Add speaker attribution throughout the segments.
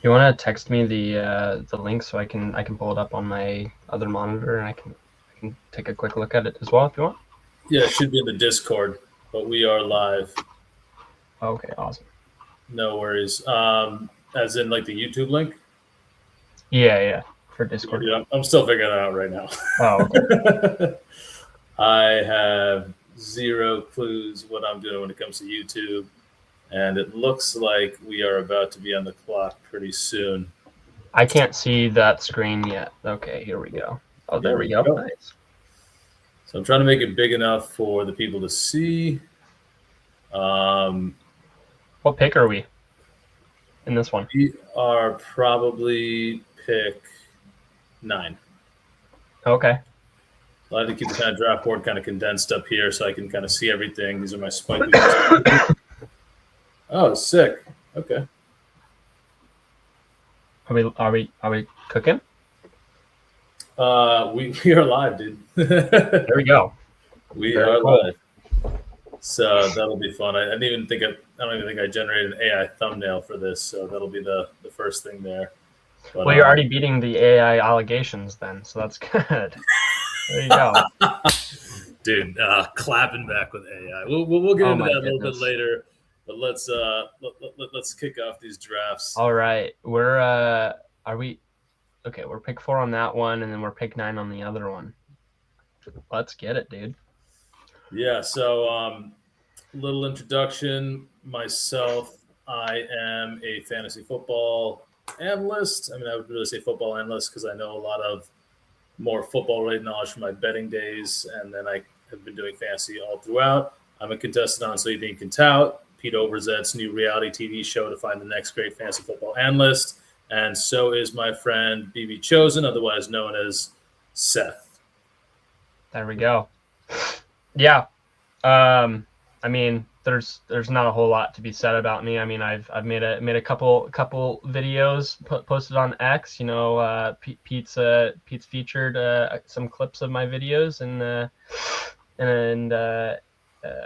Speaker 1: You want to text me the link so I can pull it up on my other monitor and I can take a quick look at it as well if you want.
Speaker 2: Yeah, it should be in the Discord, but we are live.
Speaker 1: Okay, awesome.
Speaker 2: No worries. As in like the YouTube link.
Speaker 1: Yeah, for Discord.
Speaker 2: Yeah, I'm still figuring that out right now.
Speaker 1: Oh, okay.
Speaker 2: I have zero clues what I'm doing when it comes to YouTube, and it looks like we are about to be on the clock pretty soon.
Speaker 1: I can't see that screen yet. Okay, here we go. Oh, there we go. Nice.
Speaker 2: So I'm trying to make it big enough for the people to see.
Speaker 1: What pick are we in this one?
Speaker 2: We are probably pick 9.
Speaker 1: Okay.
Speaker 2: I like to keep the kind of draft board kind of condensed up here so I can kind of see everything. These are my spike. Oh, sick. Okay.
Speaker 1: Are we cooking?
Speaker 2: We are live, dude.
Speaker 1: There we go.
Speaker 2: We are live. So that'll be fun. I don't even think I generated an AI thumbnail for this, so that'll be the first thing there.
Speaker 1: But, well, you're already beating the AI allegations then, so that's good. There you go.
Speaker 2: Dude, clapping back with AI. We'll get into that a little bit later, but let's kick off these drafts.
Speaker 1: All right, we're okay? We're pick 4 on that one, and then we're pick 9 on the other one. Let's get it, dude.
Speaker 2: Yeah. So, little introduction. Myself, I am a fantasy football analyst. I mean, I would really say football analyst because I know a lot of more football-related knowledge from my betting days, and then I have been doing fantasy all throughout. I'm a contestant on So You Think Can Tout, Pete Overzet's new reality TV show to find the next great fantasy football analyst, and so is my friend BBChosen, otherwise known as Seth.
Speaker 1: There we go. Yeah, I mean, there's not a whole lot to be said about me. I mean, I've made a couple videos posted on X. You know, Pete's featured some clips of my videos and a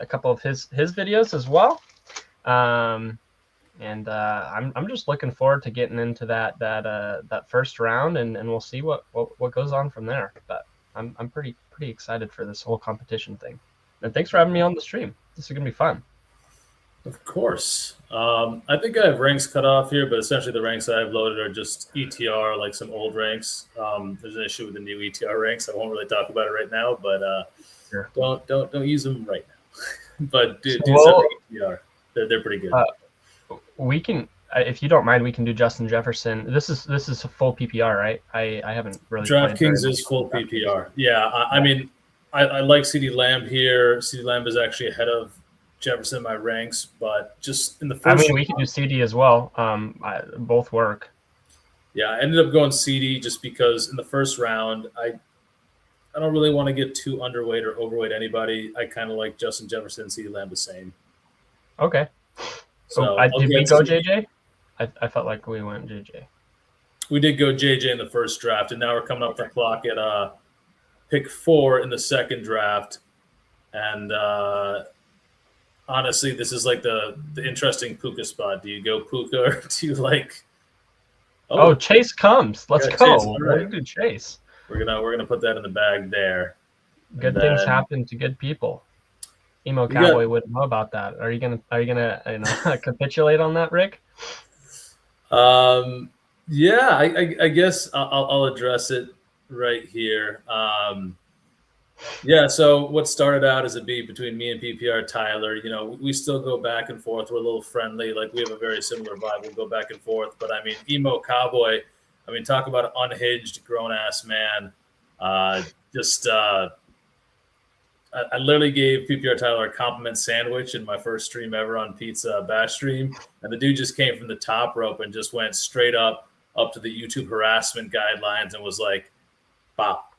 Speaker 1: couple of his videos as well. I'm just looking forward to getting into that first round, and we'll see what goes on from there. But I'm pretty excited for this whole competition thing. And thanks for having me on the stream. This is going to be fun.
Speaker 2: Of course. I think I have ranks cut off here, but essentially the ranks I've loaded are just ETR, like some old ranks. There's an issue with the new ETR ranks. I won't really talk about it right now, but sure. Don't use them right now. But do some ETR. They're pretty good.
Speaker 1: We can, if you don't mind, we can do Justin Jefferson. This is a full PPR, right? I haven't really.
Speaker 2: DraftKings is full PPR. Yeah, I mean, I like CeeDee Lamb here. CeeDee Lamb is actually ahead of Jefferson in my ranks, but just in the first.
Speaker 1: I mean, we can do CD as well. Both work.
Speaker 2: Yeah, I ended up going CD just because in the first round, I don't really want to get too underweight or overweight anybody. I kind of like Justin Jefferson and CeeDee Lamb the same.
Speaker 1: Okay. So did we go JJ? I felt like we went JJ.
Speaker 2: We did go JJ in the first draft, and now we're coming up the clock at pick 4 in the second draft. And honestly, this is like the interesting Puka spot. Do you go Puka or do you like?
Speaker 1: Oh, Chase comes. Let's go. Chase. We're gonna do Chase.
Speaker 2: We're gonna put that in the bag there.
Speaker 1: Good things happen to good people. Emo Cowboy wouldn't know about that. Are you gonna capitulate on that, Rick?
Speaker 2: Yeah, I guess I'll address it right here. Yeah, so what started out as a beef between me and PPR Tyler, you know, we still go back and forth. We're a little friendly. Like, we have a very similar vibe. We'll go back and forth. But, I mean, Emo Cowboy, I mean, talk about an unhinged, grown-ass man. I literally gave PPR Tyler a compliment sandwich in my first stream ever on Pizza Bash stream. And the dude just came from the top rope and just went straight up to the YouTube harassment guidelines and was like, "Bop.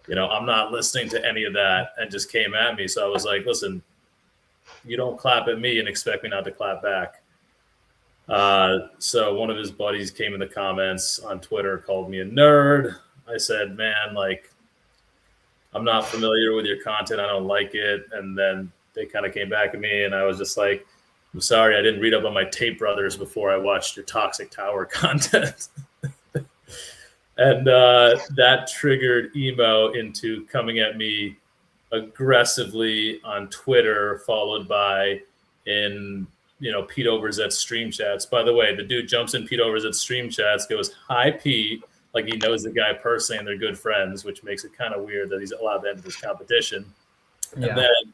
Speaker 2: You know, I'm not listening to any of that," and just came at me. So I was like, listen, you don't clap at me and expect me not to clap back. So one of his buddies came in the comments on Twitter, called me a nerd. I said, man, like, I'm not familiar with your content. I don't like it. And then they kind of came back at me, and I was just like, I'm sorry I didn't read up on my Tape Brothers before I watched your Toxic Tower content. And that triggered emo into coming at me aggressively on Twitter, followed by in Pete Overzet's stream chats. By the way, the dude jumps in Pete Overzet's stream chats, goes, "Hi, Pete," like he knows the guy personally and they're good friends, which makes it kind of weird that he's allowed to enter this competition.
Speaker 1: Yeah.
Speaker 2: And then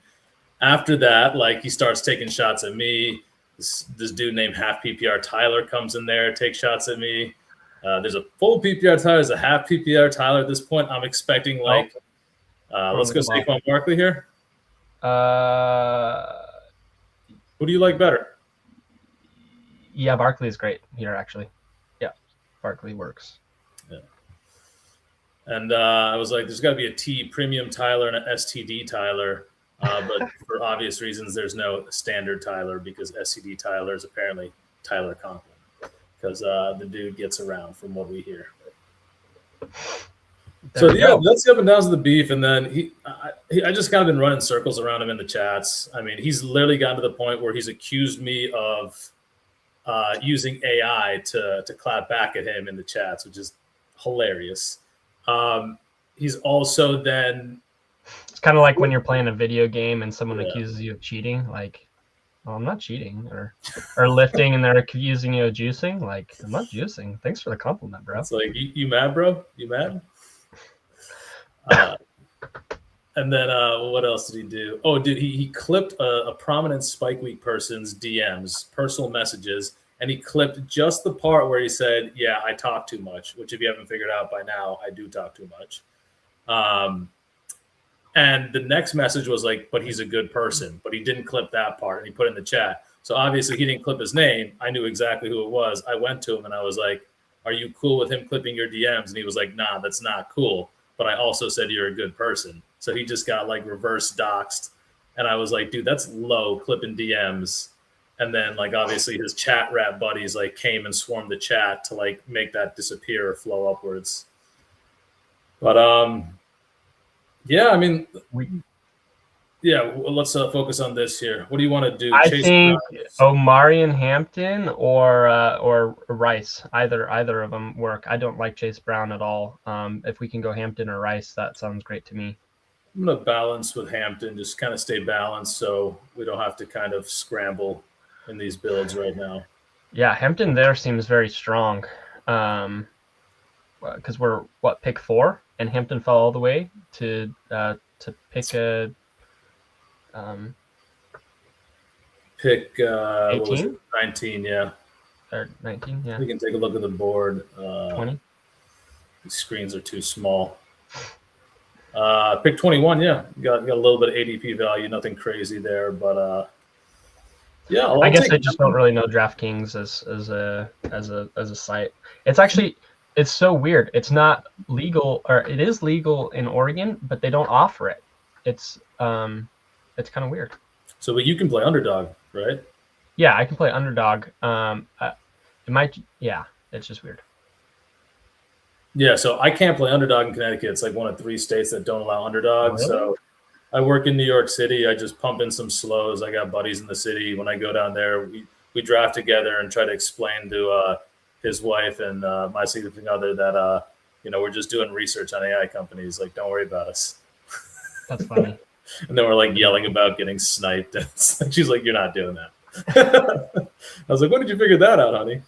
Speaker 2: after that, like he starts taking shots at me. This dude named Half PPR Tyler comes in there, takes shots at me. There's a full PPR Tyler, there's a half PPR Tyler at this point. I'm expecting like, let's go Saquon Barkley here. Who do you like better?
Speaker 1: Yeah, Barkley is great here, actually. Yeah, Barkley works.
Speaker 2: Yeah. And I was like, there's got to be a T premium Tyler and an STD Tyler. But for obvious reasons, there's no standard Tyler because STD Tyler is apparently Tyler Conklin because the dude gets around from what we hear. So yeah, that's the up and downs of the beef, and then I just kind of been running circles around him in the chats. I mean, he's literally gotten to the point where he's accused me of using AI to clap back at him in the chats, which is hilarious. He's also then.
Speaker 1: It's kind of like when you're playing a video game and someone accuses you of cheating, like, "Oh, I'm not cheating," or lifting and they're accusing you of juicing, like, "I'm not juicing. Thanks for the compliment, bro."
Speaker 2: It's like, you mad, bro? You mad? And then what else did he do? Oh, he clipped a prominent Spike Week person's DMs, personal messages, and he clipped just the part where he said, "Yeah, I talk too much," which if you haven't figured out by now, I do talk too much. And the next message was like, "But he's a good person," but he didn't clip that part and he put it in the chat. So obviously he didn't clip his name. I knew exactly who it was. I went to him and I was like, "Are you cool with him clipping your DMs?" And he was like, "Nah, that's not cool. But I also said you're a good person." So he just got like reverse doxed. And I was like, dude, that's low, clipping DMs. And then like obviously his chat rat buddies like came and swarmed the chat to like make that disappear or flow upwards. But yeah, I mean, let's focus on this here. What do you want to do?
Speaker 1: I think Omarion Hampton or Rice. Either of them work. I don't like Chase Brown at all. If we can go Hampton or Rice, that sounds great to me.
Speaker 2: I'm going to balance with Hampton, just kind of stay balanced so we don't have to kind of scramble in these builds right now.
Speaker 1: Yeah, Hampton there seems very strong because we're, pick 4? And Hampton fell all the way to pick a...
Speaker 2: Pick
Speaker 1: 18?
Speaker 2: 19, yeah.
Speaker 1: Or 19, yeah.
Speaker 2: We can take a look at the board.
Speaker 1: 20?
Speaker 2: These screens are too small. Pick 21, yeah. Got a little bit of ADP value, nothing crazy there, but yeah.
Speaker 1: I guess I just don't really know DraftKings as a site. It's so weird. It's not legal, or it is legal in Oregon, but they don't offer it. It's kind of weird.
Speaker 2: So, but you can play underdog, right?
Speaker 1: Yeah, I can play underdog. It's just weird.
Speaker 2: Yeah, so I can't play underdog in Connecticut. It's like one of 3 states that don't allow underdog. Really? So I work in New York City. I just pump in some slows. I got buddies in the city. When I go down there, we draft together and try to explain to his wife and my significant other that we're just doing research on AI companies. Like, don't worry about us.
Speaker 1: That's funny.
Speaker 2: And then we're like yelling about getting sniped. She's like, "You're not doing that." I was like, "When did you figure that out, honey?"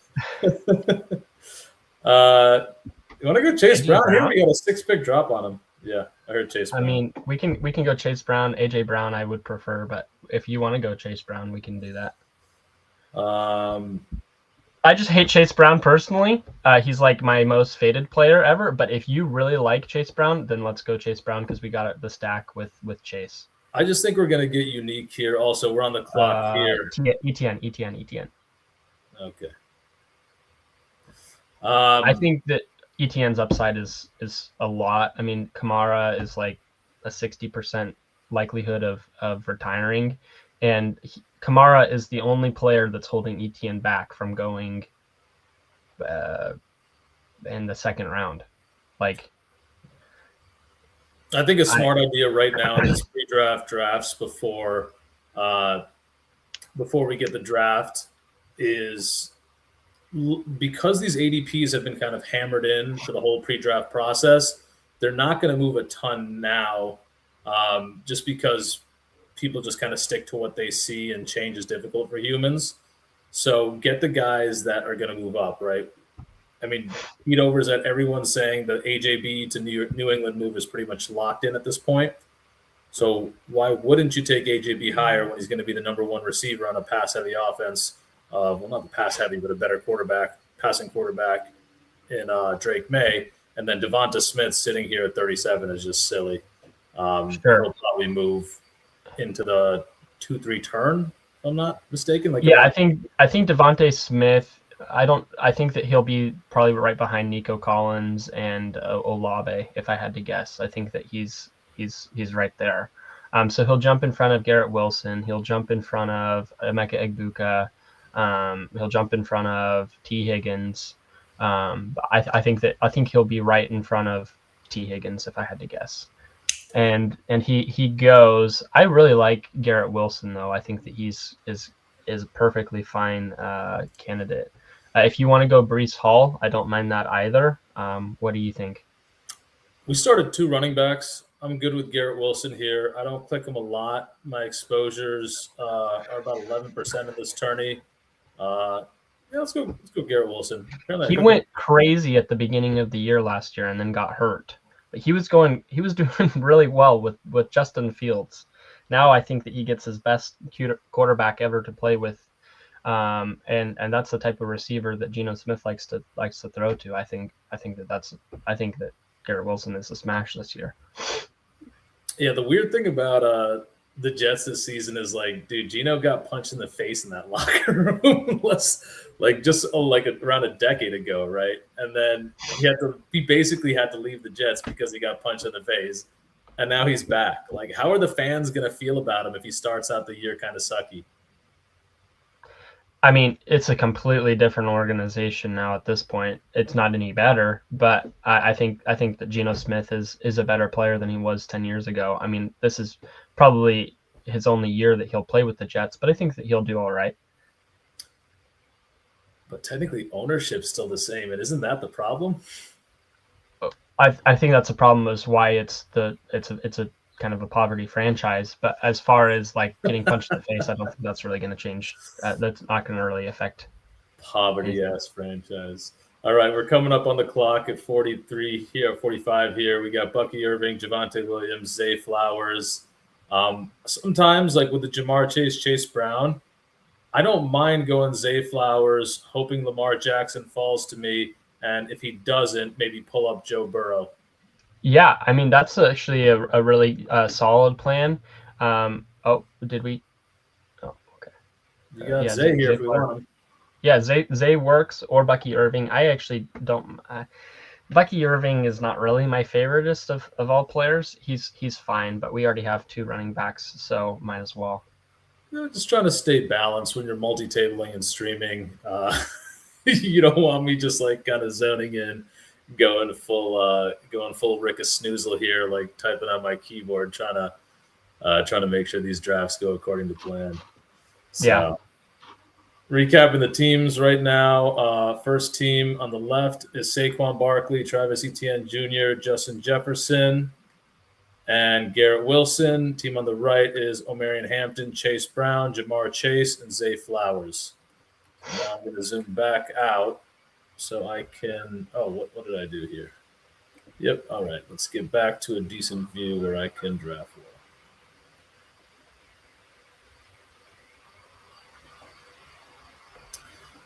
Speaker 2: You want to go Chase Brown here? We got a 6-pick drop on him. Yeah, I heard Chase Brown.
Speaker 1: I mean, we can go Chase Brown. AJ Brown I would prefer, but if you want to go Chase Brown, we can do that. I just hate Chase Brown personally. He's like my most faded player ever. But if you really like Chase Brown, then let's go Chase Brown because we got the stack with Chase.
Speaker 2: I just think we're going to get unique here. Also, we're on the clock here.
Speaker 1: ETN.
Speaker 2: Okay.
Speaker 1: I think that ETN's upside is a lot. I mean, Kamara is like a 60% likelihood of retiring, and Kamara is the only player that's holding ETN back from going in the second round. Like,
Speaker 2: I think a smart idea right now in these pre-draft drafts before before we get the draft is because these ADPs have been kind of hammered in for the whole pre-draft process, they're not going to move a ton now, just because people just kind of stick to what they see, and change is difficult for humans. So get the guys that are going to move up, right? I mean, Pete Overs that everyone's saying the AJB to New England move is pretty much locked in at this point. So why wouldn't you take AJB higher when he's going to be the number one receiver on a pass-heavy offense? Well, not the pass-heavy, but a better quarterback, passing quarterback in Drake May. And then Devonta Smith sitting here at 37 is just silly.
Speaker 1: Sure.
Speaker 2: He'll probably move into the 2-3 turn, if I'm not mistaken.
Speaker 1: Like, yeah, I think Devonta Smith. I think that he'll be probably right behind Nico Collins and Olave, if I had to guess. I think that he's right there. So he'll jump in front of Garrett Wilson. He'll jump in front of Emeka Egbuka. He'll jump in front of T. Higgins. I think he'll be right in front of T. Higgins, if I had to guess. And he goes. I really like Garrett Wilson, though. I think that is a perfectly fine candidate. If you want to go Breece Hall, I don't mind that either. What do you think?
Speaker 2: We started 2 running backs. I'm good with Garrett Wilson here. I don't click him a lot. My exposures are about 11% of this tourney. Let's go Garrett Wilson.
Speaker 1: He went crazy at the beginning of the year last year and then got hurt. But he was doing really well with Justin Fields. Now I think that he gets his best quarterback ever to play with. And that's the type of receiver that Geno Smith likes to throw to. I think that Garrett Wilson is a smash this year.
Speaker 2: Yeah, the weird thing about the Jets this season is, like, dude, Geno got punched in the face in that locker room around a decade ago, right? And then he basically had to leave the Jets because he got punched in the face, and now he's back. Like, how are the fans gonna feel about him if he starts out the year kind of sucky?
Speaker 1: I mean, it's a completely different organization now at this point. It's not any better, but I think that Geno Smith is a better player than he was 10 years ago. I mean, this is probably his only year that he'll play with the Jets, but I think that he'll do all right.
Speaker 2: But technically, ownership's still the same, and isn't that the problem?
Speaker 1: I think that's a problem. Is why it's a kind of a poverty franchise. But as far as like getting punched in the face, I don't think that's really going to change. That's not going to really affect
Speaker 2: poverty-ass franchise. All right, we're coming up on the clock at 43 here, 45 here. We got Bucky Irving, Javonte Williams, Zay Flowers. Sometimes, like with the Jamar Chase Brown, I don't mind going Zay Flowers, hoping Lamar Jackson falls to me, and if he doesn't, maybe pull up Joe Burrow.
Speaker 1: Yeah, I mean, that's actually a really solid plan. Did we? Oh, okay.
Speaker 2: You got Zay here if we want him.
Speaker 1: Yeah, Zay works, or Bucky Irving. I actually don't. Bucky Irving is not really my favoriteest of all players. He's fine, but we already have 2 running backs, so might as well.
Speaker 2: Just trying to stay balanced when you're multi-tabling and streaming. You don't want me just like kind of zoning in, going full Rick a Snoozle here, like typing on my keyboard, trying to make sure these drafts go according to plan. So,
Speaker 1: yeah.
Speaker 2: Recapping the teams right now. First team on the left is Saquon Barkley, Travis Etienne Jr., Justin Jefferson, and Garrett Wilson. Team on the right is Omarion Hampton, Chase Brown, Jamar Chase, and Zay Flowers. Now I'm going to zoom back out so I can – what did I do here? Yep, all right. Let's get back to a decent view where I can draft well.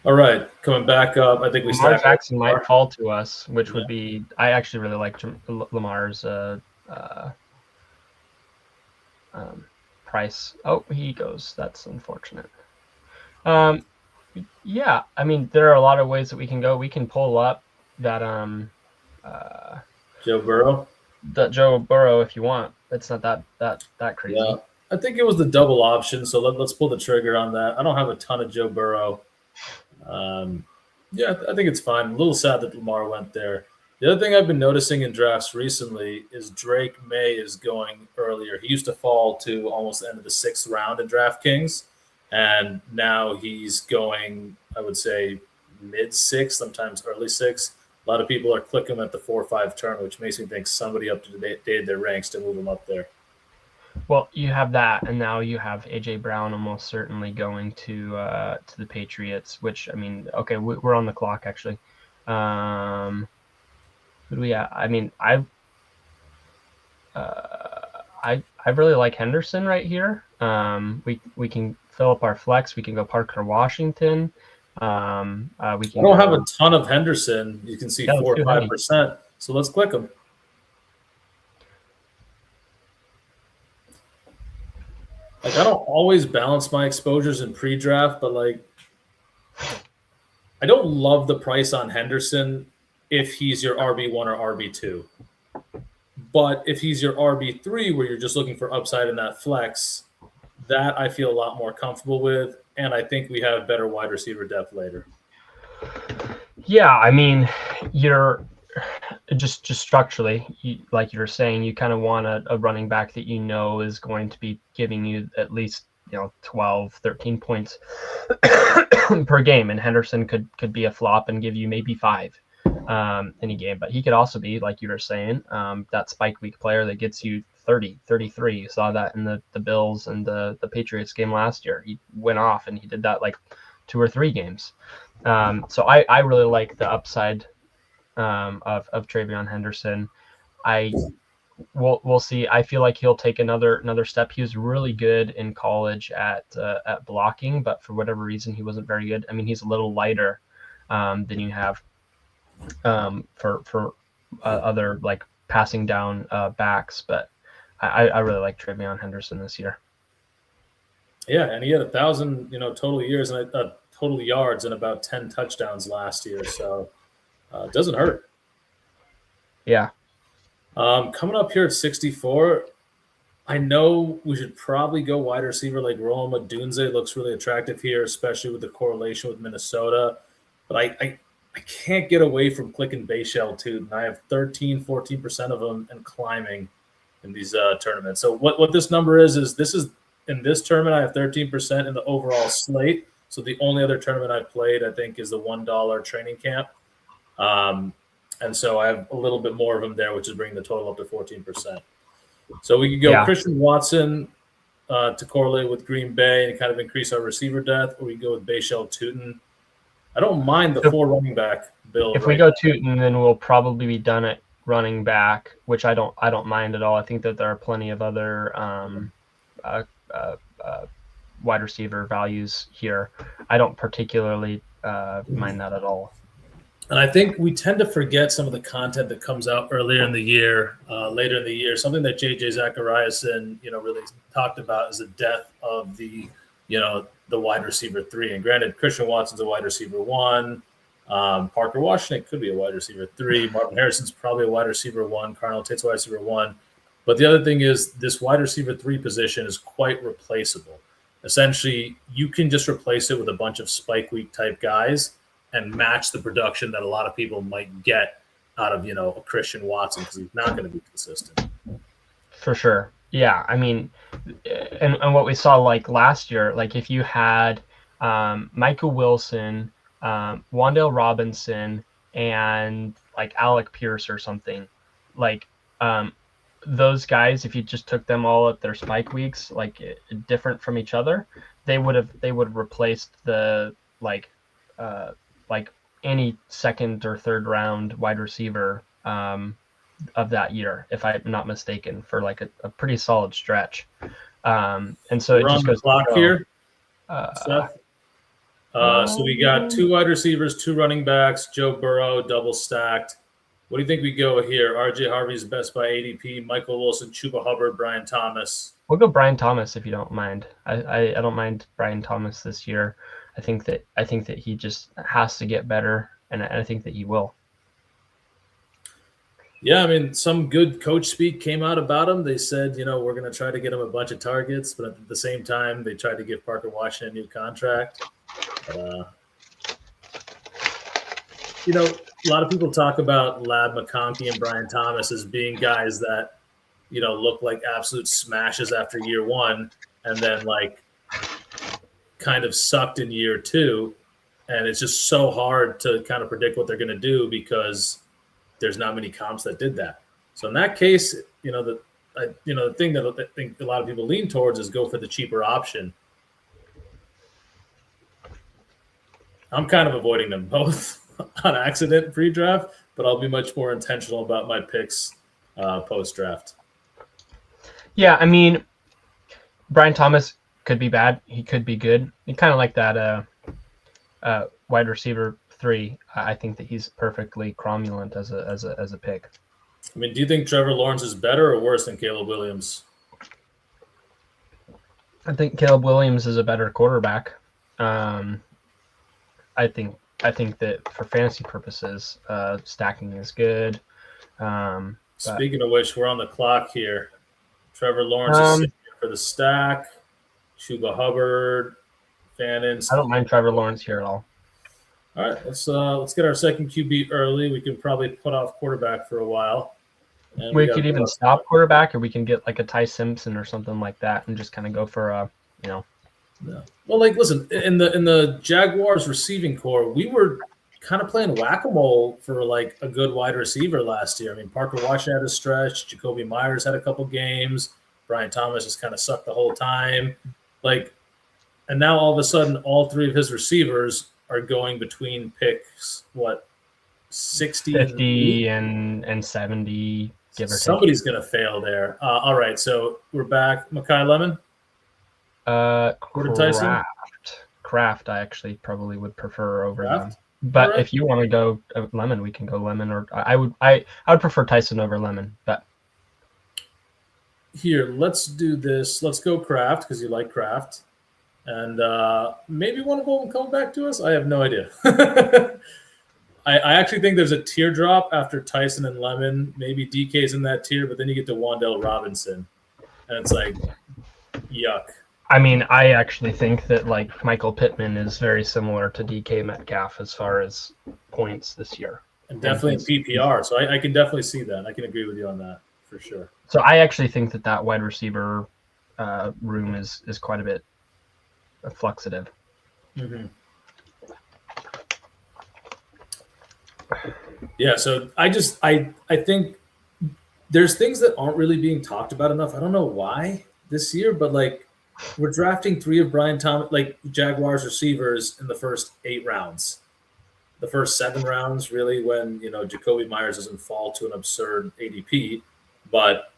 Speaker 2: All right, coming back up, I think we
Speaker 1: Lamar Jackson might fall to us, which would be – I actually really like Lamar's price. Oh, he goes. That's unfortunate. Yeah, I mean, there are a lot of ways that we can go. We can pull up that
Speaker 2: Joe Burrow.
Speaker 1: That Joe Burrow, if you want. It's not that crazy.
Speaker 2: Yeah, I think it was the double option. So let's pull the trigger on that. I don't have a ton of Joe Burrow. Yeah, I think it's fine. A little sad that Lamar went there. The other thing I've been noticing in drafts recently is Drake May is going earlier. He used to fall to almost the end of the 6th round in DraftKings. and now he's going, I would say, mid-6th, sometimes early 6th. A lot of people are clicking at the 4-5 turn, which makes me think somebody up to date their ranks to move him up there.
Speaker 1: Well, you have that, and now you have AJ Brown almost certainly going to the Patriots. Which, I mean, okay, we're on the clock actually. Who do we have? I mean, I really like Henderson right here. We can fill up our flex. We can go Parker Washington. We can.
Speaker 2: I don't have a ton of Henderson. You can see 4 or 5%. So let's click them. Like, I don't always balance my exposures in pre-draft, but like, I don't love the price on Henderson if he's your RB1 or RB2. But if he's your RB3, where you're just looking for upside in that flex, that I feel a lot more comfortable with. And I think we have better wide receiver depth later.
Speaker 1: Yeah, I mean, you're just structurally, like you were saying, you kind of want a running back that you know is going to be giving you at least 12, 13 points per game, and Henderson could be a flop and give you maybe 5 any game, but he could also be, like you were saying, that spike week player that gets you 30, 33. You saw that in the Bills and the Patriots game last year. He went off and he did that like 2 or 3 games. So I really like the upside of TreVeyon Henderson. We'll see. I feel like he'll take another step. He was really good in college at blocking, but for whatever reason he wasn't very good. I mean, he's a little lighter than you have for other like passing down backs, but I really like TreVeyon Henderson this year.
Speaker 2: Yeah, and he had 1,000 total years and total yards and about 10 touchdowns last year, so it doesn't hurt.
Speaker 1: Yeah.
Speaker 2: Coming up here at 64, I know we should probably go wide receiver. Like Rome Odunze looks really attractive here, especially with the correlation with Minnesota. But I can't get away from clicking Bayshell too. And I have 14% of them and climbing in these tournaments. So what this number is in this tournament, I have 13% in the overall slate. So the only other tournament I've played, I think, is the $1 training camp. And so I have a little bit more of them there, which is bringing the total up to 14%. So we could go Christian Watson to correlate with Green Bay and kind of increase our receiver depth, or we go with Bayshell Tootin. I don't mind the 4 running back build.
Speaker 1: If we go Tootin, then we'll probably be done at running back, which I don't mind at all. I think that there are plenty of other wide receiver values here. I don't particularly mind that at all.
Speaker 2: And I think we tend to forget some of the content that comes out earlier in the year, later in the year. Something that J.J. Zachariason, really talked about is the depth of the wide receiver 3. And granted, Christian Watson's a wide receiver 1. Parker Washington could be a wide receiver 3. Marvin Harrison's probably a wide receiver 1. Carnell Tate's a wide receiver 1. But the other thing is this wide receiver 3 position is quite replaceable. Essentially, you can just replace it with a bunch of spike week type guys and match the production that a lot of people might get out of, a Christian Watson, because he's not going to be consistent.
Speaker 1: For sure. Yeah. I mean, and what we saw like last year, like if you had Michael Wilson, Wan'Dale Robinson, and like Alec Pierce or something, like those guys, if you just took them all at their spike weeks, like different from each other, they would have replaced the like any second or third round wide receiver of that year, if I'm not mistaken, for like a pretty solid stretch. And so
Speaker 2: we're
Speaker 1: it just goes
Speaker 2: clock here. Seth. So we got 2 wide receivers, 2 running backs, Joe Burrow, double stacked. What do you think we go here? RJ Harvey's best by ADP, Michael Wilson, Chuba Hubbard, Brian Thomas.
Speaker 1: We'll go Brian Thomas if you don't mind. I don't mind Brian Thomas this year. I think that he just has to get better, and I think that he will.
Speaker 2: Yeah, I mean, some good coach speak came out about him. They said, we're going to try to get him a bunch of targets, but at the same time, they tried to give Parker Washington a new contract. A lot of people talk about Lab McConkey and Brian Thomas as being guys that, look like absolute smashes after year 1, and then like kind of sucked in year 2, and it's just so hard to kind of predict what they're going to do because there's not many comps that did that. So in that case, the thing that I think a lot of people lean towards is go for the cheaper option. I'm kind of avoiding them both on accident pre-draft, but I'll be much more intentional about my picks post-draft.
Speaker 1: Yeah, I mean, Brian Thomas could be bad. He could be good. Kind of like that wide receiver 3. I think that he's perfectly cromulent as a pick.
Speaker 2: I mean, do you think Trevor Lawrence is better or worse than Caleb Williams?
Speaker 1: I think Caleb Williams is a better quarterback. I think that for fantasy purposes, stacking is good.
Speaker 2: Speaking of which, we're on the clock here. Trevor Lawrence is sitting here for the stack. Chuba Hubbard, Fannin.
Speaker 1: I don't mind Trevor Lawrence here at all.
Speaker 2: All right, let's get our second QB early. We can probably put off quarterback for a while.
Speaker 1: And we could even stop quarterback, or we can get like a Ty Simpson or something like that, and just kind of go for a.
Speaker 2: Yeah. Well, like, listen, in the Jaguars receiving core, we were kind of playing whack-a-mole for like a good wide receiver last year. I mean, Parker Washington had a stretch. Jacoby Myers had a couple games. Brian Thomas just kind of sucked the whole time. Like, and now all of a sudden, all 3 of his receivers are going between picks, 60
Speaker 1: 50 and 70, give or take.
Speaker 2: Somebody's going to fail there. All right, so we're back. Mekhi Lemon?
Speaker 1: Kraft, I actually probably would prefer over
Speaker 2: Kraft?
Speaker 1: them. But if you want to go Lemon, we can go Lemon. Or I would prefer Tyson over Lemon. But
Speaker 2: here, let's do this. Let's go Kraft because you like Kraft, and maybe one of them will come back to us. I have no idea. I actually think there's a teardrop after Tyson and Lemon. Maybe DK's in that tier, but then you get to Wan'Dale Robinson, and it's like, yuck.
Speaker 1: I mean, I actually think that like Michael Pittman is very similar to DK Metcalf as far as points this year.
Speaker 2: And definitely in PPR. So I can definitely see that. I can agree with you on that for sure.
Speaker 1: So I actually think that wide receiver room is quite a bit fluxitive.
Speaker 2: Mm-hmm. Yeah, so I think there's things that aren't really being talked about enough. I don't know why this year, but like we're drafting 3 of Brian Thomas, like Jaguars receivers in the first 8 rounds. The first 7 rounds, really, when Jacoby Myers doesn't fall to an absurd ADP. But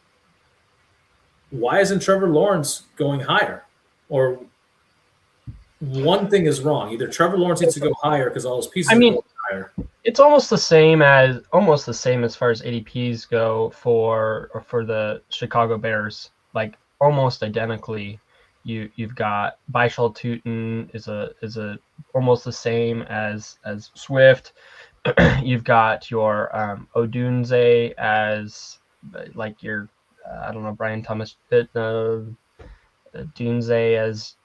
Speaker 2: why isn't Trevor Lawrence going higher? Or one thing is wrong. Either Trevor Lawrence needs to go higher because all his pieces are going higher.
Speaker 1: It's almost the same as far as ADPs go for the Chicago Bears. Like almost identically, you've got Byshal Tootin is a almost the same as Swift. You've got your Odunze as like your I don't know, Brian Thomas Dunze as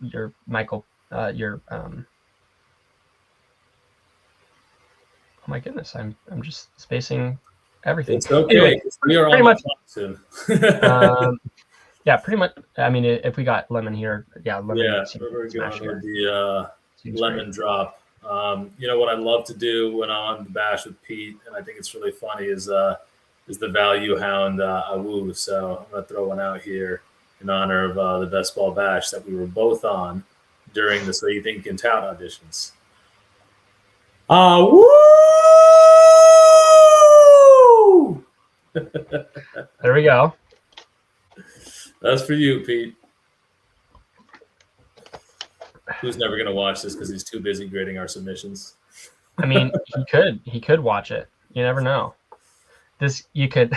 Speaker 1: your Michael oh my goodness, I'm just spacing everything.
Speaker 2: It's okay. Anyway, we are pretty much soon.
Speaker 1: Yeah, pretty much. I mean, if we got Lemon here, Lemon.
Speaker 2: Yeah, we're going with the Lemon drop. What I love to do when I'm on the bash with Pete, and I think it's really funny, is the value hound Awu. So I'm going to throw one out here in honor of the Best Ball Bash that we were both on during the So You Think You Can Tout auditions. Woo!
Speaker 1: There we go.
Speaker 2: That's for you, Pete. Who's never going to watch this because he's too busy grading our submissions.
Speaker 1: I mean, he could watch it. You never know. You could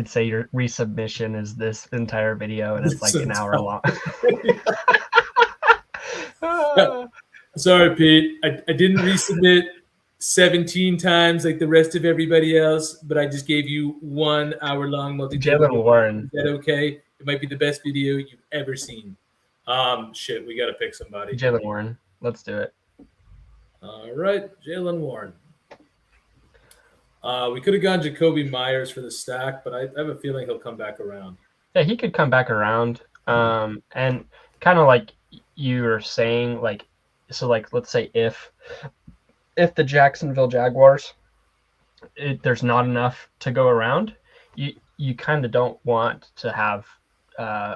Speaker 1: say your resubmission is this entire video and it's like an hour long.
Speaker 2: Sorry, Pete. I didn't resubmit 17 times like the rest of everybody else, but I just gave you 1 hour long multi-table.
Speaker 1: Jalen Warren.
Speaker 2: Is that okay? It might be the best video you've ever seen. Shit, we got to pick somebody.
Speaker 1: Jalen Warren. Let's do it.
Speaker 2: All right, Jalen Warren. We could have gone Jacoby Myers for the stack, but I have a feeling he'll come back around.
Speaker 1: Yeah, he could come back around. And kind of like you were saying, like, so like let's say if the Jacksonville Jaguars, there's not enough to go around, you kind of don't want to have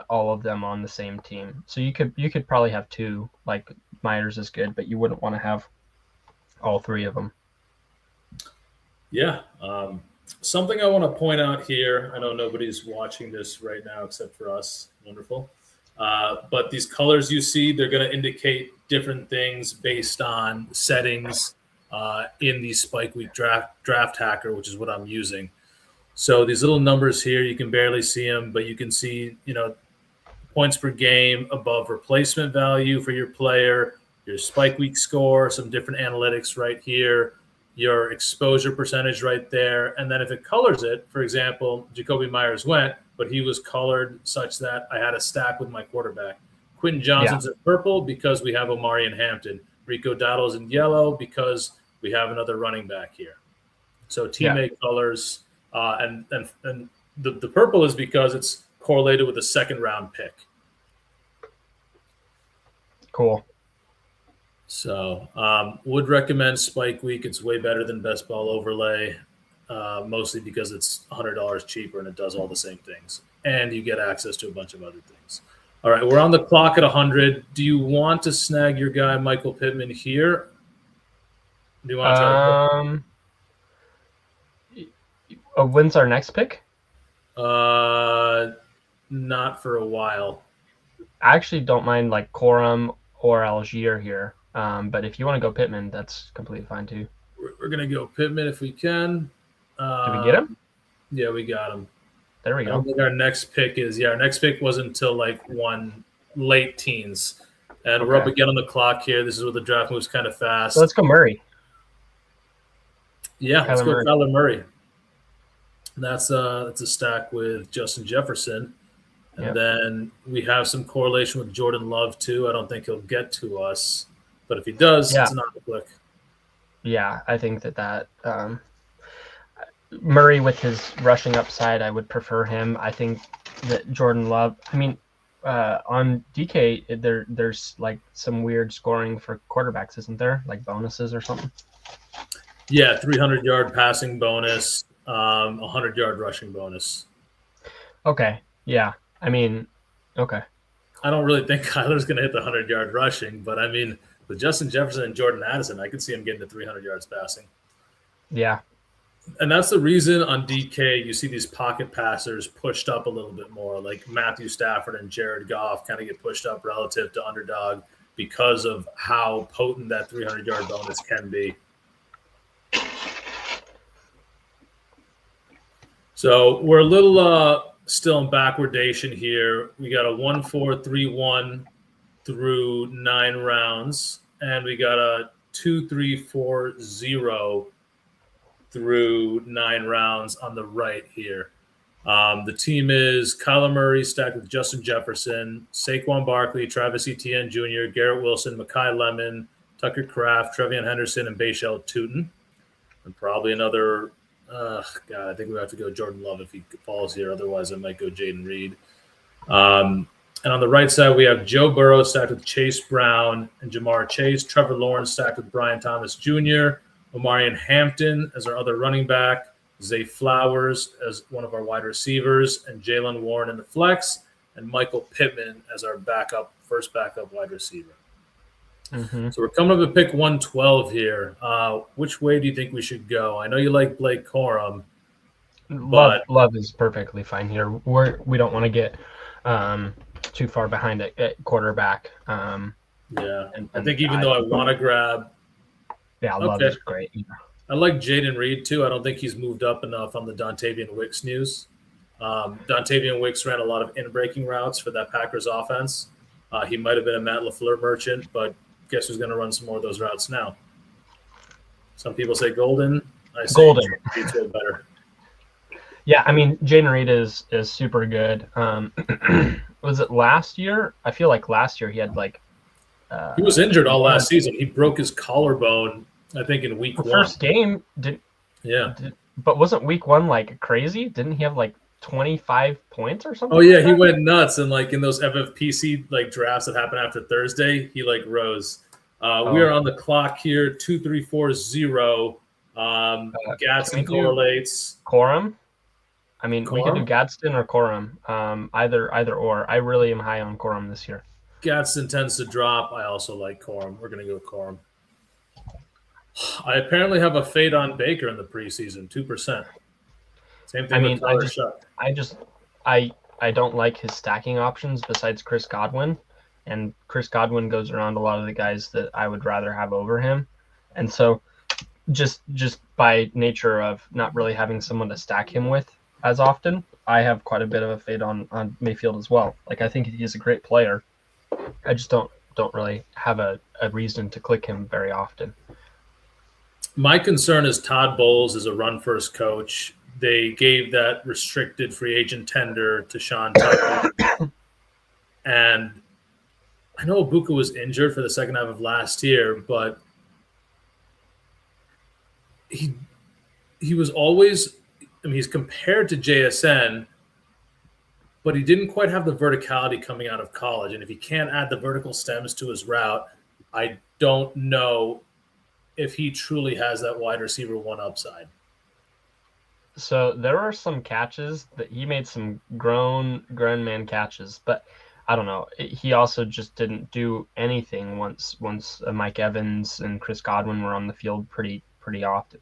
Speaker 1: all of them on the same team. So you could probably have two. Like Myers is good, but you wouldn't want to have all three of them.
Speaker 2: Yeah. Something I want to point out here. I know nobody's watching this right now except for us. Wonderful. But these colors you see, they're going to indicate different things based on settings in the Spike Week draft hacker, which is what I'm using. So these little numbers here, you can barely see them, but you can see, points per game above replacement value for your player, your Spike Week score, some different analytics right here, your exposure percentage right there. And then if it colors it, for example, Jacoby Myers went, but he was colored such that I had a stack with my quarterback. Quentin Johnson's in purple because we have Omari and Hampton. Rico Dowdle's in yellow because we have another running back here. So teammate colors, and the purple is because it's correlated with a second round pick.
Speaker 1: Cool.
Speaker 2: So would recommend Spike Week. It's way better than Best Ball Overlay, mostly because it's $100 cheaper and it does all the same things. And you get access to a bunch of other things. All right, we're on the clock at 100. Do you want to snag your guy, Michael Pittman, here? Do you want to try
Speaker 1: when's our next pick?
Speaker 2: Not for a while.
Speaker 1: I actually don't mind like Corum or Algier here. But if you want to go Pittman, that's completely fine too.
Speaker 2: We're going to go Pittman if we can.
Speaker 1: Did we get him?
Speaker 2: Yeah, we got him.
Speaker 1: There we go.
Speaker 2: I think our next pick is, our next pick wasn't until like late teens. And we're up again on the clock here. This is where the draft moves kind of fast.
Speaker 1: So let's go Murray.
Speaker 2: Yeah, let's go Kyler Murray. That's a stack with Justin Jefferson. And then we have some correlation with Jordan Love too. I don't think he'll get to us. But if he does, it's an auto-click.
Speaker 1: Yeah, I think that Murray with his rushing upside, I would prefer him. I think that Jordan Love, on DK, there's like some weird scoring for quarterbacks, isn't there? Like bonuses or something?
Speaker 2: Yeah, 300-yard passing bonus, 100-yard rushing bonus.
Speaker 1: Okay, yeah. Okay.
Speaker 2: I don't really think Kyler's going to hit the 100-yard rushing, but with Justin Jefferson and Jordan Addison, I could see him getting to 300 yards passing.
Speaker 1: Yeah.
Speaker 2: And that's the reason on DK you see these pocket passers pushed up a little bit more, like Matthew Stafford and Jared Goff kind of get pushed up relative to underdog because of how potent that 300-yard bonus can be. So we're a little still in backwardation here. We got a 1-4-3-1 through 9 rounds, and we got a 2-3-4-0 through 9 rounds on the right here. The team is Kyler Murray stacked with Justin Jefferson, Saquon Barkley, Travis Etienne Jr., Garrett Wilson, Mekhi Lemon, Tucker Kraft, Trevion Henderson, and Bashal Tutin. And probably another I think we have to go Jordan Love if he falls here. Otherwise, I might go Jaden Reed. And on the right side, we have Joe Burrow stacked with Chase Brown and Jamar Chase. Trevor Lawrence stacked with Brian Thomas Jr. Omarion Hampton as our other running back. Zay Flowers as one of our wide receivers. And Jalen Warren in the flex. And Michael Pittman as our first backup wide receiver. Mm-hmm. So we're coming up at pick 112 here. Which way do you think we should go? I know you like Blake Corum.
Speaker 1: Love is perfectly fine here. We don't want to get too far behind at quarterback. I
Speaker 2: think even though I want to grab.
Speaker 1: Yeah, Love is great. Yeah.
Speaker 2: I like Jaden Reed too. I don't think he's moved up enough on the Dontavian Wicks news. Dontavian Wicks ran a lot of in-breaking routes for that Packers offense. He might have been a Matt LaFleur merchant, but guess who's going to run some more of those routes now? Some people say Golden. I say
Speaker 1: Golden.
Speaker 2: Reed's a little better.
Speaker 1: Yeah, Jaden Reed is super good. Was it last year? I feel like last year he had
Speaker 2: he was injured all last season. He broke his collarbone, I think, in week 1.
Speaker 1: First game but wasn't week 1 crazy? Didn't he have 25 points or something.
Speaker 2: Oh yeah,
Speaker 1: like
Speaker 2: he
Speaker 1: that.
Speaker 2: went nuts, and like in those FFPC like drafts that happened after Thursday, he like rose. We are on the clock here. 2340.
Speaker 1: Can we
Speaker 2: Gadsden
Speaker 1: do
Speaker 2: correlates.
Speaker 1: Corum? I mean, we could do
Speaker 2: Corum?
Speaker 1: Gadsden or Corum. Either or. I really am high on Corum this year.
Speaker 2: Gadsden tends to drop. I also like Corum. We're gonna go Corum. I apparently have a fade on Baker in the preseason, 2%. Same thing with Tyler Shuck.
Speaker 1: I don't like his stacking options besides Chris Godwin, and Chris Godwin goes around a lot of the guys that I would rather have over him, and so just by nature of not really having someone to stack him with as often, I have quite a bit of a fade on Mayfield as well. Like, I think he's a great player. I just don't really have a reason to click him very often.
Speaker 2: My concern is Todd Bowles is a run-first coach. They gave that restricted free agent tender to Sean Tucker. And I know Ibuka was injured for the second half of last year, but he was always – I mean, he's compared to JSN, but he didn't quite have the verticality coming out of college. And if he can't add the vertical stems to his route, I don't know if he truly has that wide receiver one upside.
Speaker 1: So there are some catches that he made, some grown man catches, but I don't know. He also just didn't do anything once Mike Evans and Chris Godwin were on the field pretty often.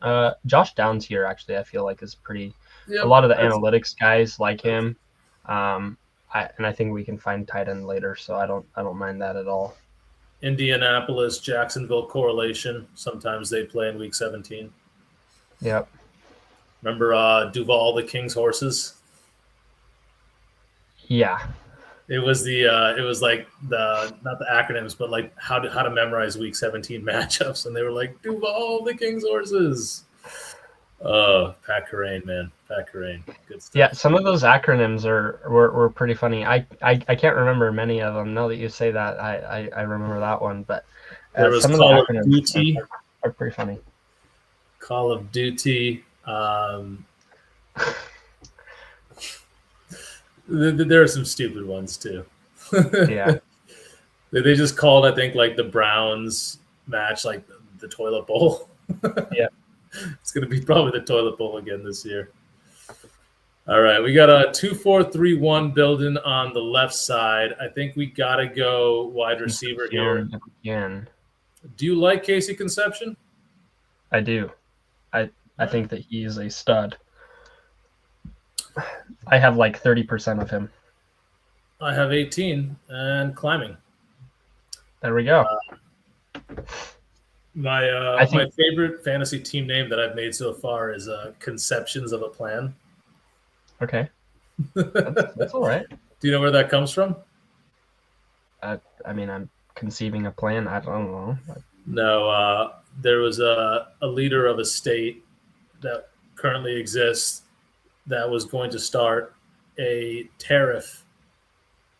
Speaker 1: Josh Downs here actually I feel like is pretty. Yep, a lot of the analytics guys like him. I think we can find tight end later, so I don't mind that at all.
Speaker 2: Indianapolis, Jacksonville correlation. Sometimes they play in week 17.
Speaker 1: Yep.
Speaker 2: Remember Duval, the King's horses?
Speaker 1: Yeah.
Speaker 2: It was it was like not the acronyms, but like how to memorize week 17 matchups, and they were like Duval, the King's horses. Pat Carrain, man. Pat Carrain. Good stuff.
Speaker 1: Yeah, some of those acronyms were pretty funny. I can't remember many of them. Now that you say that, I remember that one. But
Speaker 2: there was
Speaker 1: some
Speaker 2: Call
Speaker 1: of the
Speaker 2: of Duty.
Speaker 1: Are pretty funny.
Speaker 2: Call of Duty. There are some stupid ones too.
Speaker 1: Yeah.
Speaker 2: They just called, I think, like the Browns match, like the toilet bowl.
Speaker 1: Yeah.
Speaker 2: It's going to be probably the toilet bowl again this year. All right. We got a 2-4-3-1 building on the left side. I think we got to go wide receiver here.
Speaker 1: Again.
Speaker 2: Do you like Casey Conception?
Speaker 1: I do. I think that he is a stud. I have like 30% of him.
Speaker 2: I have 18 and climbing.
Speaker 1: There we go.
Speaker 2: My favorite fantasy team name that I've made so far is Conceptions of a Plan.
Speaker 1: Okay. That's all right.
Speaker 2: Do you know where that comes from?
Speaker 1: I mean, I'm conceiving a plan. I don't know.
Speaker 2: No, there was a leader of a state that currently exists that was going to start a tariff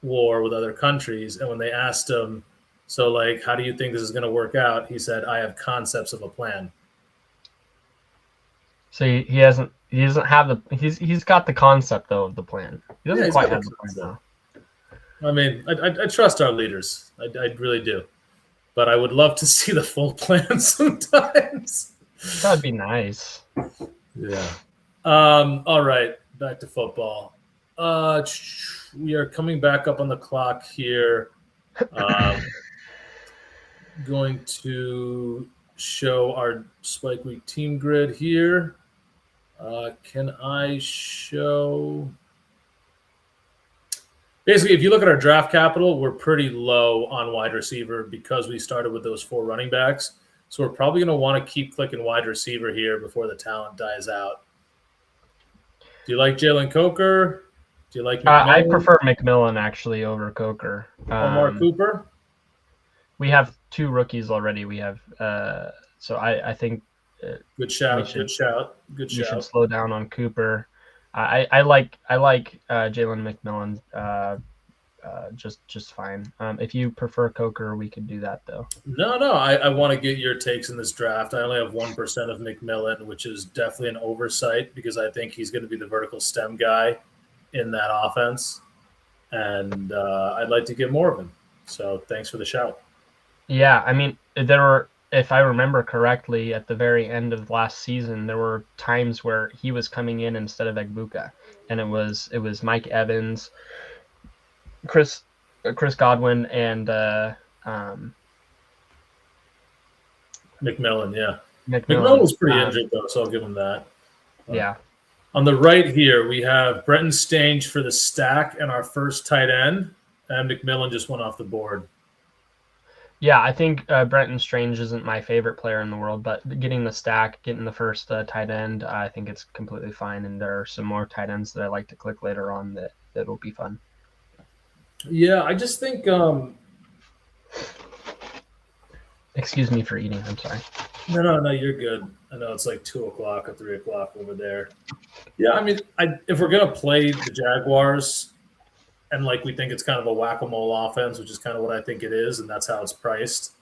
Speaker 2: war with other countries. And when they asked him, so like, how do you think this is going to work out? He said, I have concepts of a plan.
Speaker 1: So he doesn't have he's got the concept though of the plan. He doesn't quite have the plan though.
Speaker 2: I mean, I trust our leaders. I really do. But I would love to see the full plan sometimes.
Speaker 1: That'd be nice.
Speaker 2: Yeah. All right. Back to football. We are coming back up on the clock here. Going to show our Spike Week team grid here. Can I show? Basically, if you look at our draft capital, we're pretty low on wide receiver because we started with those 4 running backs. So we're probably going to want to keep clicking wide receiver here before the talent dies out. Do you like Jalen Coker? Do you like McMillan?
Speaker 1: I prefer McMillan actually over Coker.
Speaker 2: Omar Cooper?
Speaker 1: We have 2 rookies already. We have so I think
Speaker 2: good shout. Good shout.
Speaker 1: We should slow down on Cooper. I like Jalen McMillan just fine. If you prefer Coker, we could do that though.
Speaker 2: No, I want to get your takes in this draft. I only have 1% of McMillan, which is definitely an oversight because I think he's going to be the vertical stem guy. in that offense, and I'd like to get more of him. So thanks for the shout.
Speaker 1: Yeah, I mean, there were, if I remember correctly, at the very end of last season, there were times where he was coming in instead of Egbuka, and it was Mike Evans, Chris Godwin, and
Speaker 2: McMillan, yeah. McMillan
Speaker 1: McMillan.
Speaker 2: was pretty injured, though, so I'll give him that.
Speaker 1: Yeah.
Speaker 2: On the right here, we have Brenton Stange for the stack and our first tight end, and McMillan just went off the board.
Speaker 1: Yeah, I think Brenton Strange isn't my favorite player in the world, but getting the stack, getting the first tight end, I think it's completely fine. And there are some more tight ends that I like to click later on that will be fun.
Speaker 2: Yeah, I just think.
Speaker 1: Excuse me for eating. I'm sorry.
Speaker 2: No, you're good. I know it's like 2:00 or 3:00 over there. Yeah, I mean, if we're gonna play the Jaguars, and like we think it's kind of a whack-a-mole offense, which is kind of what I think it is, and that's how it's priced.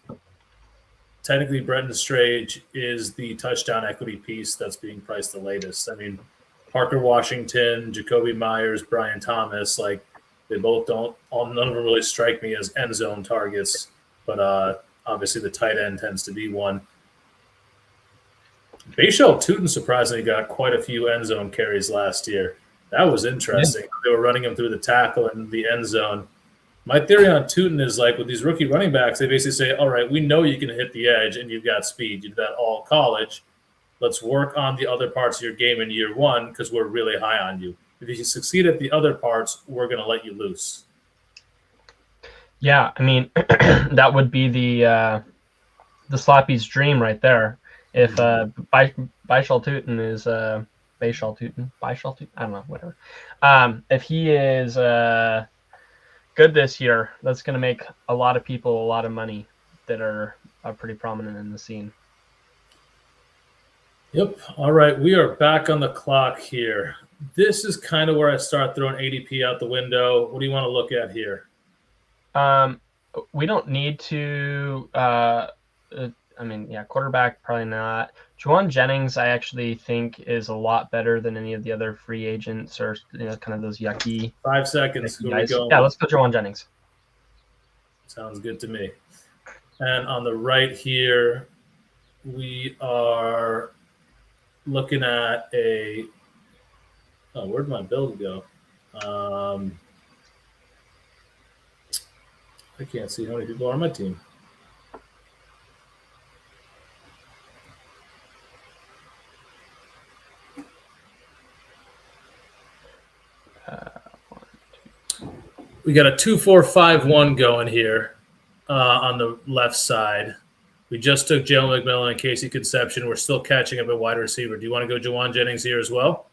Speaker 2: Technically, Brenton Strange is the touchdown equity piece that's being priced the latest. I mean, Parker Washington, Jacoby Myers, Brian Thomas, like they both don't. None of them really strike me as end zone targets, but obviously the tight end tends to be one. Bashal Tutin surprisingly got quite a few end zone carries last year. That was interesting. Yeah. They were running him through the tackle and the end zone. My theory on Tutin is like with these rookie running backs, they basically say, all right, we know you can hit the edge and you've got speed. You did that all college. Let's work on the other parts of your game in year one because we're really high on you. If you succeed at the other parts, we're going to let you loose.
Speaker 1: Yeah, I mean, that would be the Slappy's dream right there. If Bashal Tutin is Bashal Tutin, I don't know, whatever. If he is good this year, that's going to make a lot of people a lot of money that are pretty prominent in the scene.
Speaker 2: Yep. All right, we are back on the clock here. This is kind of where I start throwing ADP out the window. What do you want to look at here?
Speaker 1: We don't need to. I mean, yeah, quarterback probably not. Juwan Jennings, I actually think is a lot better than any of the other free agents or kind of those yucky.
Speaker 2: 5 seconds.
Speaker 1: Yeah, let's put Juwan Jennings.
Speaker 2: Sounds good to me. And on the right here, we are looking at a. Oh, where'd my build go? I can't see how many people are on my team. We got a 2-4-5-1 going here on the left side. We just took Jalen McMillan and Casey Conception. We're still catching up at wide receiver. Do you want to go Juwan Jennings here as well?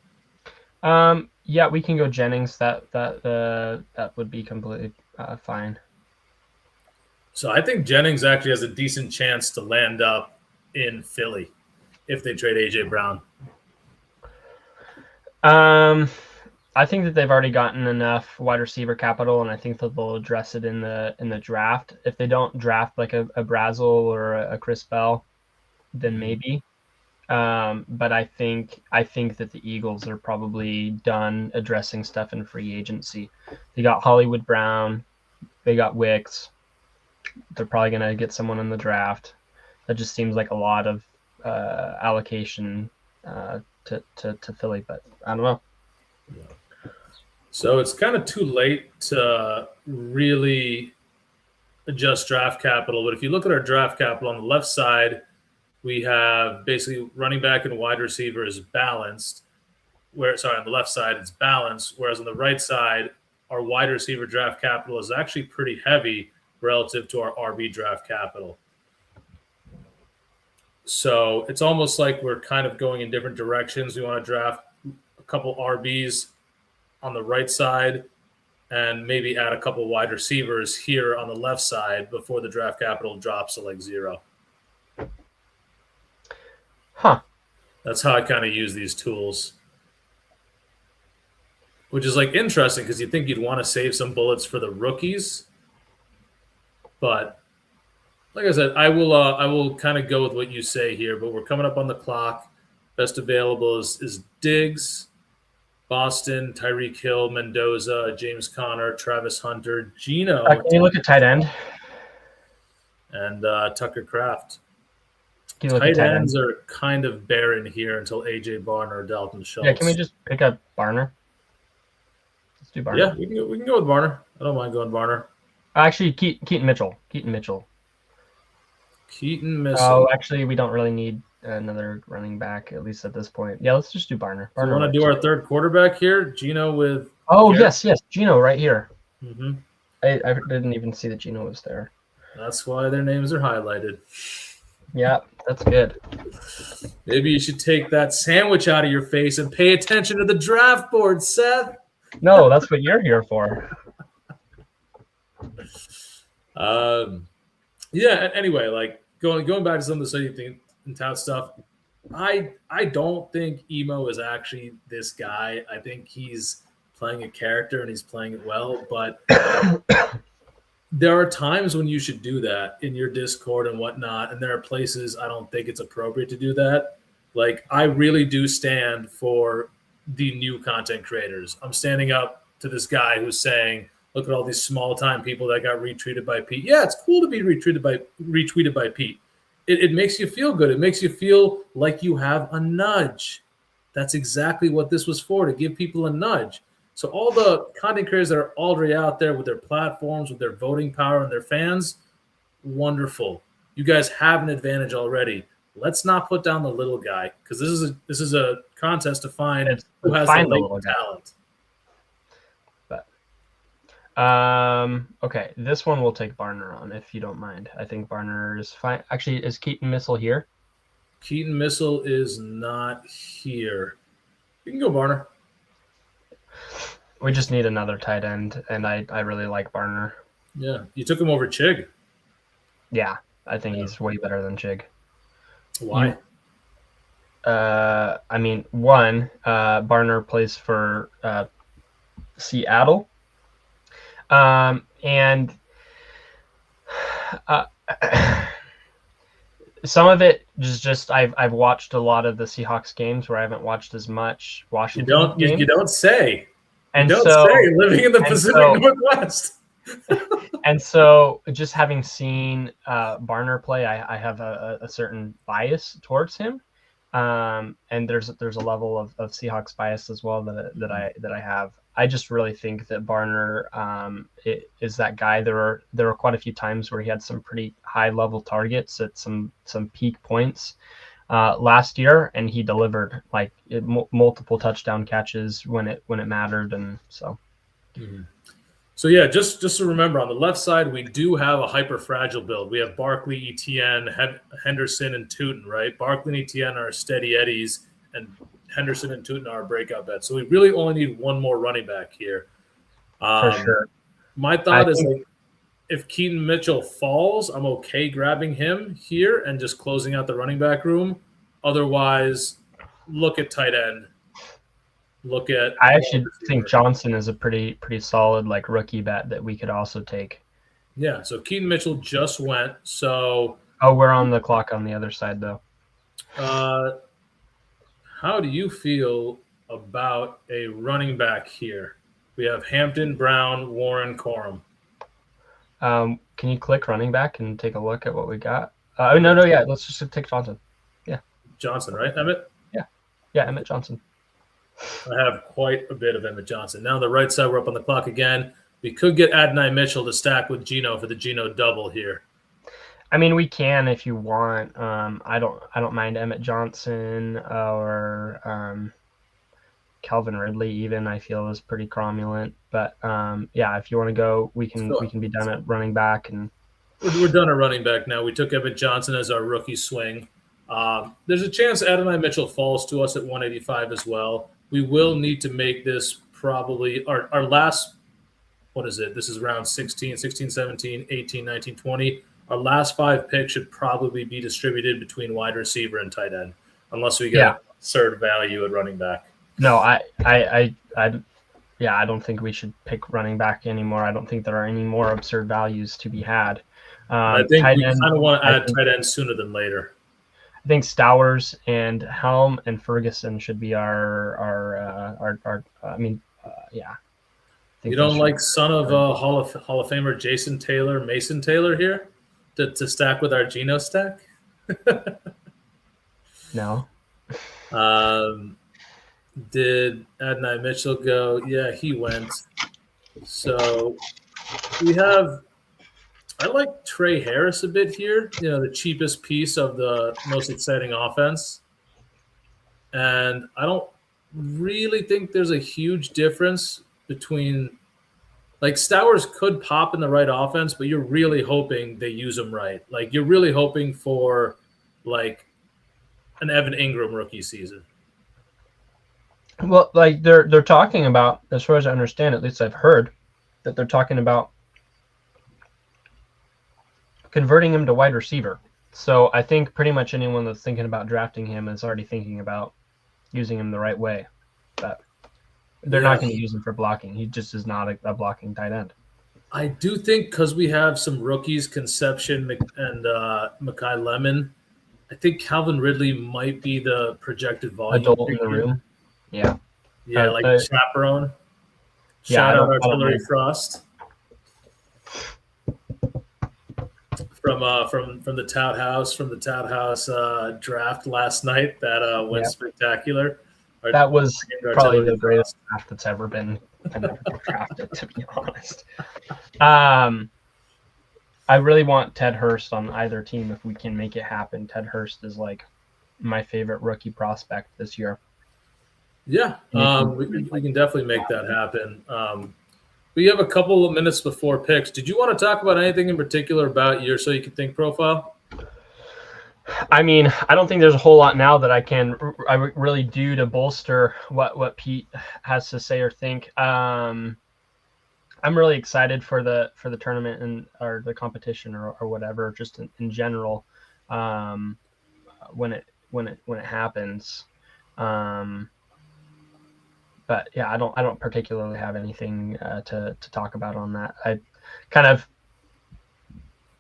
Speaker 1: Yeah, we can go Jennings. That would be completely fine.
Speaker 2: So I think Jennings actually has a decent chance to land up in Philly if they trade AJ Brown.
Speaker 1: I think that they've already gotten enough wide receiver capital, and I think that they'll address it in the draft. If they don't draft like a Brazel or a Chris Bell, then maybe. But I think that the Eagles are probably done addressing stuff in free agency. They got Hollywood Brown, they got Wicks. They're probably gonna get someone in the draft. That just seems like a lot of allocation to Philly, but I don't know.
Speaker 2: Yeah. So it's kind of too late to really adjust draft capital. But if you look at our draft capital on the left side, we have basically running back and wide receiver is balanced. On the left side, it's balanced. Whereas on the right side, our wide receiver draft capital is actually pretty heavy relative to our RB draft capital. So it's almost like we're kind of going in different directions. We want to draft a couple RBs on the right side and maybe add a couple wide receivers here on the left side before the draft capital drops to like 0.
Speaker 1: Huh.
Speaker 2: That's how I kind of use these tools. Which is like interesting because you think you'd want to save some bullets for the rookies. But like I said, I will kind of go with what you say here, but we're coming up on the clock. Best available is Diggs, Boston, Tyreek Hill, Mendoza, James Conner, Travis Hunter, Geno,
Speaker 1: Can you look at tight end?
Speaker 2: and Tucker Kraft.
Speaker 1: Can you look at
Speaker 2: Tight
Speaker 1: tight end?
Speaker 2: ends are kind of barren here until A.J. Barner or Dalton Schultz.
Speaker 1: Yeah, can we just pick up Barner? Let's do Barner.
Speaker 2: Yeah, we can go with Barner. I don't mind going Barner.
Speaker 1: Actually, Keaton Mitchell. Keaton Mitchell. Oh, actually, we don't really need another running back, at least at this point. Yeah, let's just do Barner.
Speaker 2: Do you want to do our third quarterback here? Geno with...
Speaker 1: Oh, Garrett? Yes. Geno right here.
Speaker 2: Mm-hmm.
Speaker 1: I didn't even see that Geno was there.
Speaker 2: That's why their names are highlighted.
Speaker 1: Yeah, that's good.
Speaker 2: Maybe you should take that sandwich out of your face and pay attention to the draft board, Seth.
Speaker 1: No, that's what you're here for.
Speaker 2: Yeah. Anyway, like going back to some of the study and tout stuff, I don't think Emo is actually this guy. I think he's playing a character and he's playing it well, but there are times when you should do that in your Discord and whatnot, and there are places I don't think it's appropriate to do that. Like, I really do stand for the new content creators. I'm standing up to this guy who's saying, look at all these small-time people that got retweeted by Pete. Yeah, it's cool to be retweeted by Pete. It makes you feel good. It makes you feel like you have a nudge. That's exactly what this was for, to give people a nudge. So all the content creators that are already out there with their platforms, with their voting power and their fans, wonderful. You guys have an advantage already. Let's not put down the little guy, because this is a contest to find who has the little talent.
Speaker 1: Okay, this one we'll take Barner on, if you don't mind. I think Barner is fine. Actually, is Keaton Mitchell here?
Speaker 2: Keaton Mitchell is not here. You can go Barner.
Speaker 1: We just need another tight end, and I really like Barner.
Speaker 2: Yeah, you took him over Chig.
Speaker 1: Yeah, I think he's way better than Chig.
Speaker 2: Why?
Speaker 1: I mean, one, Barner plays for Seattle. And some of it is just I've watched a lot of the Seahawks games where I haven't watched as much Washington games.
Speaker 2: You don't say.
Speaker 1: And
Speaker 2: you don't say, living in the Pacific Northwest.
Speaker 1: And so just having seen Barner play, I have a certain bias towards him. And there's a level of Seahawks bias as well that I have. I just really think that Barner is that guy. There were quite a few times where he had some pretty high level targets at some peak points last year, and he delivered like multiple touchdown catches when it mattered, and so.
Speaker 2: Mm-hmm. So yeah, just to remember, on the left side we do have a hyper fragile build. We have Barkley, Etienne, Henderson, and Tootin. Right, Barkley and Etienne are steady eddies, and Henderson and Tootin are our breakout bets. So we really only need one more running back here.
Speaker 1: For sure.
Speaker 2: My thought is, like, if Keaton Mitchell falls, I'm okay grabbing him here and just closing out the running back room. Otherwise, look at tight end. I
Speaker 1: actually think Johnson is a pretty solid like rookie bet that we could also take.
Speaker 2: Yeah, so Keaton Mitchell just went. So
Speaker 1: we're on the clock on the other side though.
Speaker 2: How do you feel about a running back here? We have Hampton, Brown, Warren, Corum.
Speaker 1: Can you click running back and take a look at what we got? No, yeah. Let's just take Johnson. Yeah.
Speaker 2: Johnson, right, Emmett?
Speaker 1: Yeah, Emmett Johnson.
Speaker 2: I have quite a bit of Emmett Johnson. Now on the right side, we're up on the clock again. We could get Adonai Mitchell to stack with Geno for the Geno double here.
Speaker 1: I mean, we can if you want. I don't mind Emmett Johnson or Calvin Ridley. Even I feel is pretty cromulent. But yeah, if you want to go, we can be done at running back, and
Speaker 2: we're done at running back now. We took Emmett Johnson as our rookie swing. There's a chance Adonai Mitchell falls to us at 185 as well. We will need to make this probably our last. What is it? This is round 16, 17, 18, 19, 20. Our last 5 picks should probably be distributed between wide receiver and tight end, unless we get absurd value at running back.
Speaker 1: No, I don't think we should pick running back anymore. I don't think there are any more absurd values to be had.
Speaker 2: I think we kind of want to add tight end sooner than later.
Speaker 1: I think Stowers and Helm and Ferguson should be yeah.
Speaker 2: You don't like son of Hall of Famer Jason Taylor, Mason Taylor here to stack with our Geno stack?
Speaker 1: No.
Speaker 2: Did Adonai Mitchell go? Yeah, he went. So we have. I like Trey Harris a bit here. The cheapest piece of the most exciting offense, and I don't really think there's a huge difference between. Like Stowers could pop in the right offense, but you're really hoping they use him right. Like you're really hoping for like an Evan Ingram rookie season.
Speaker 1: Well, like they're talking about, as far as I understand, at least I've heard, that they're talking about converting him to wide receiver. So I think pretty much anyone that's thinking about drafting him is already thinking about using him the right way. But they're not going to use him for blocking. He just is not a blocking tight end.
Speaker 2: I do think because we have some rookies, Conception and Mekhi Lemon, I think Calvin Ridley might be the projected volume.
Speaker 1: Adult in the room. Yeah.
Speaker 2: Yeah, like chaperone. Shout out Artillery Frost. From the Tout House, draft last night that went spectacular.
Speaker 1: That was probably the greatest draft that's ever been drafted, to be honest. I really want Ted Hurst on either team if we can make it happen. Ted Hurst is like my favorite rookie prospect this year.
Speaker 2: Yeah, we can definitely make that happen. We have a couple of minutes before picks. Did you want to talk about anything in particular about your So You Can Think profile?
Speaker 1: I mean, I don't think there's a whole lot now that I really do to bolster what Pete has to say or think. I'm really excited for the tournament or the competition or whatever, just in general, when it happens. But yeah, I don't particularly have anything to talk about on that. I kind of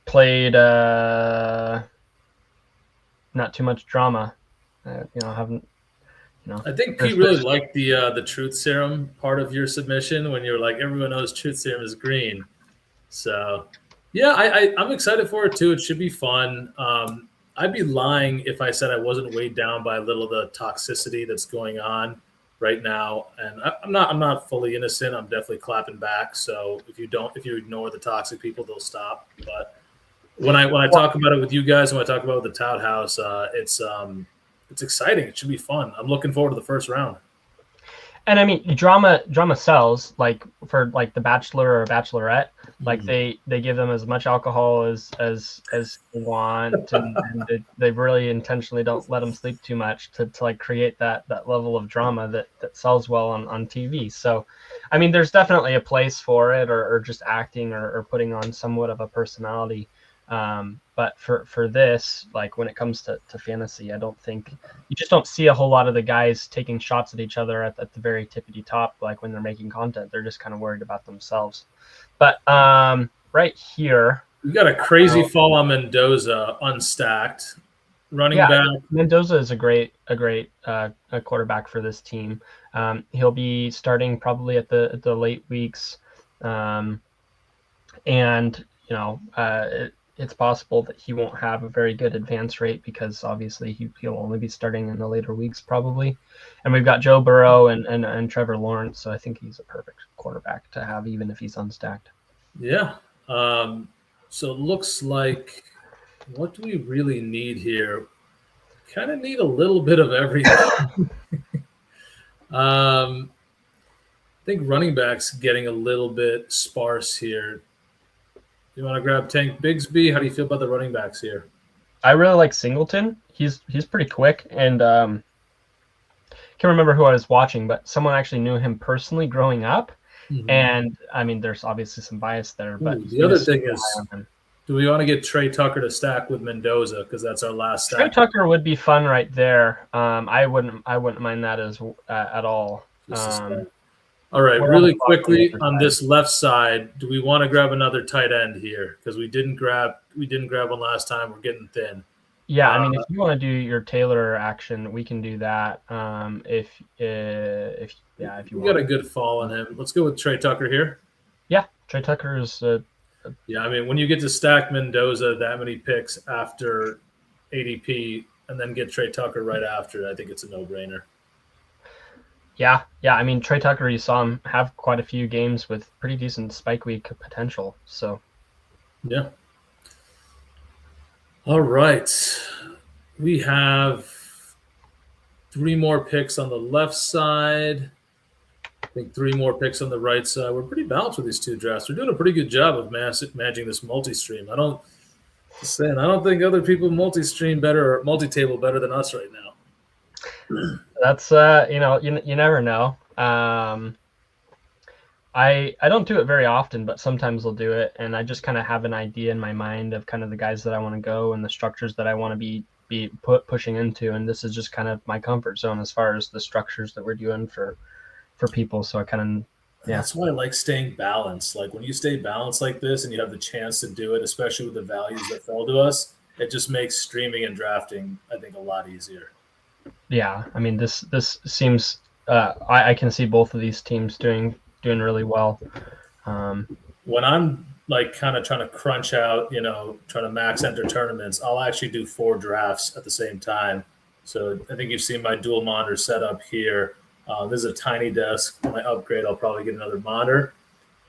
Speaker 1: played not too much drama. Haven't.
Speaker 2: I think Pete really liked the truth serum part of your submission when you were like, everyone knows truth serum is green. So yeah, I'm excited for it too. It should be fun. I'd be lying if I said I wasn't weighed down by a little of the toxicity that's going on right now. And I'm not fully innocent. I'm definitely clapping back. So if you ignore the toxic people, they'll stop. But when I talk about it with you guys, when I talk about it with the Tout House, it's exciting. It should be fun. I'm looking forward to the first round.
Speaker 1: And I mean, drama sells, like for like the Bachelor or Bachelorette. Like they give them as much alcohol as they want, and they really intentionally don't let them sleep too much to like create that level of drama that sells well on TV. So, I mean, there's definitely a place for it, or just acting or putting on somewhat of a personality. But for this, like when it comes to fantasy, I don't think you just don't see a whole lot of the guys taking shots at each other at the very tippity top. Like when they're making content, they're just kind of worried about themselves. But right here,
Speaker 2: we got a crazy fall on Mendoza unstacked running back.
Speaker 1: Mendoza is a great quarterback for this team. He'll be starting probably at the late weeks, and it's possible that he won't have a very good advance rate because obviously he'll only be starting in the later weeks probably. And we've got Joe Burrow and Trevor Lawrence, so I think he's a perfect quarterback to have even if he's unstacked. Yeah.
Speaker 2: So it looks like, what do we really need here? Kind of need a little bit of everything. I think running backs getting a little bit sparse here. You want to grab Tank Bigsby? How do you feel about the running backs here?
Speaker 1: I really like Singleton. He's pretty quick, and can't remember who I was watching, but someone actually knew him personally growing up. Mm-hmm. And I mean, there's obviously some bias there, but
Speaker 2: the other thing is, do we want to get Trey Tucker to stack with Mendoza because that's our last stack?
Speaker 1: Trey Tucker would be fun right there. I wouldn't mind that at all.
Speaker 2: All right, really quickly on this left side, do we want to grab another tight end here? Because we didn't grab one last time. We're getting thin.
Speaker 1: Yeah, I mean, if you want to do your Taylor action, we can do that. If you
Speaker 2: We got
Speaker 1: want.
Speaker 2: a good fall on him. Let's go with Trey Tucker here.
Speaker 1: Yeah, Trey Tucker is.
Speaker 2: Yeah, I mean, when you get to stack Mendoza that many picks after ADP and then get Trey Tucker right after, I think it's a no-brainer.
Speaker 1: Yeah. I mean, Trey Tucker, you saw him have quite a few games with pretty decent spike week potential. So.
Speaker 2: Yeah. All right. We have 3 more picks on the left side. I think 3 more picks on the right side. We're pretty balanced with these 2 drafts. We're doing a pretty good job of managing this multi-stream. I don't think other people multi-stream better or multi-table better than us right now.
Speaker 1: That's you never know. I don't do it very often, but sometimes I'll do it, and I just kind of have an idea in my mind of kind of the guys that I want to go and the structures that I want to be pushing into, and this is just kind of my comfort zone as far as the structures that we're doing for people. So I kind of
Speaker 2: That's why I like staying balanced. Like when you stay balanced like this and you have the chance to do it, especially with the values that fell to us, it just makes streaming and drafting, I think, a lot easier.
Speaker 1: Yeah, I mean this seems I can see both of these teams doing really well.
Speaker 2: When I'm like kind of trying to crunch out, trying to max enter tournaments, I'll actually do 4 drafts at the same time. So I think you've seen my dual monitor setup here. This is a tiny desk. When I upgrade, I'll probably get another monitor.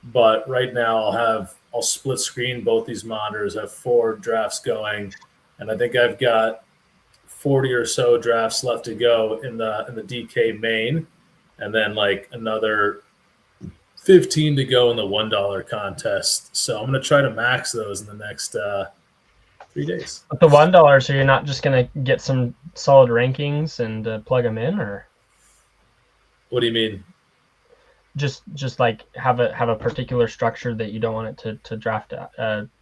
Speaker 2: But right now, I'll split screen both these monitors. I have 4 drafts going, and I think I've got 40 or so drafts left to go in the DK main, and then like another 15 to go in the $1 contest. So I'm going to try to max those in the next 3 days.
Speaker 1: But the $1, so you're not just going to get some solid rankings and plug them in, or
Speaker 2: what do you mean?
Speaker 1: Just like have a particular structure that you don't want it to draft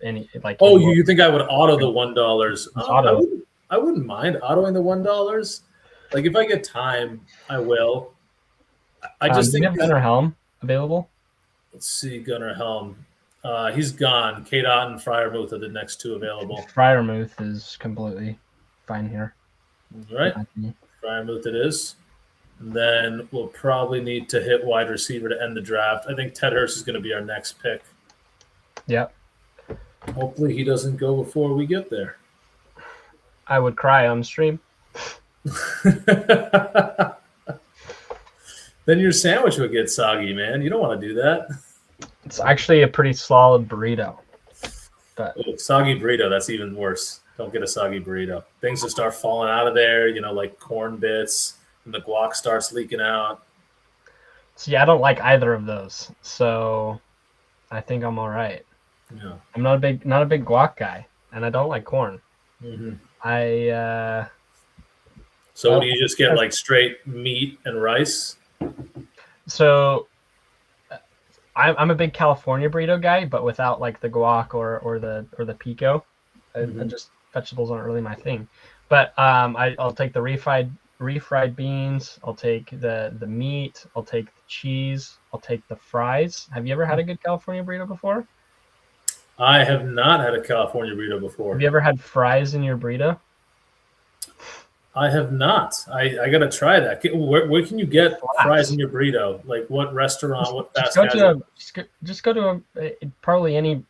Speaker 1: any like.
Speaker 2: Oh, you think I would auto the $1?
Speaker 1: Auto.
Speaker 2: I wouldn't mind autoing the $1. Like if I get time, I will. I just think
Speaker 1: do you have Gunnar Helm available?
Speaker 2: Let's see, Gunnar Helm. He's gone. Kate Ott and Fryermuth are the next 2 available.
Speaker 1: Fryermuth is completely fine here.
Speaker 2: All right. Fryermuth it is. And then we'll probably need to hit wide receiver to end the draft. I think Ted Hurst is going to be our next pick.
Speaker 1: Yep.
Speaker 2: Hopefully he doesn't go before we get there.
Speaker 1: I would cry on stream.
Speaker 2: Then your sandwich would get soggy, man. You don't want to do that.
Speaker 1: It's actually a pretty solid burrito. But
Speaker 2: soggy burrito, that's even worse. Don't get a soggy burrito. Things will start falling out of there, like corn bits, and the guac starts leaking out.
Speaker 1: See, I don't like either of those, so I think I'm all right.
Speaker 2: Yeah.
Speaker 1: I'm not a big guac guy, and I don't like corn.
Speaker 2: Mm-hmm. So do you just get like straight meat and rice?
Speaker 1: So I'm a big California burrito guy, but without like the guac or the pico. I just vegetables aren't really my thing. But I'll take the refried beans. I'll take the meat. I'll take the cheese. I'll take the fries. Have you ever had a good California burrito before?
Speaker 2: I have not had a California burrito before.
Speaker 1: Have you ever had fries in your burrito?
Speaker 2: I have not. I gotta try that. Where can you get fries in your burrito? Like what restaurant? What fast casual?
Speaker 1: Just go to probably any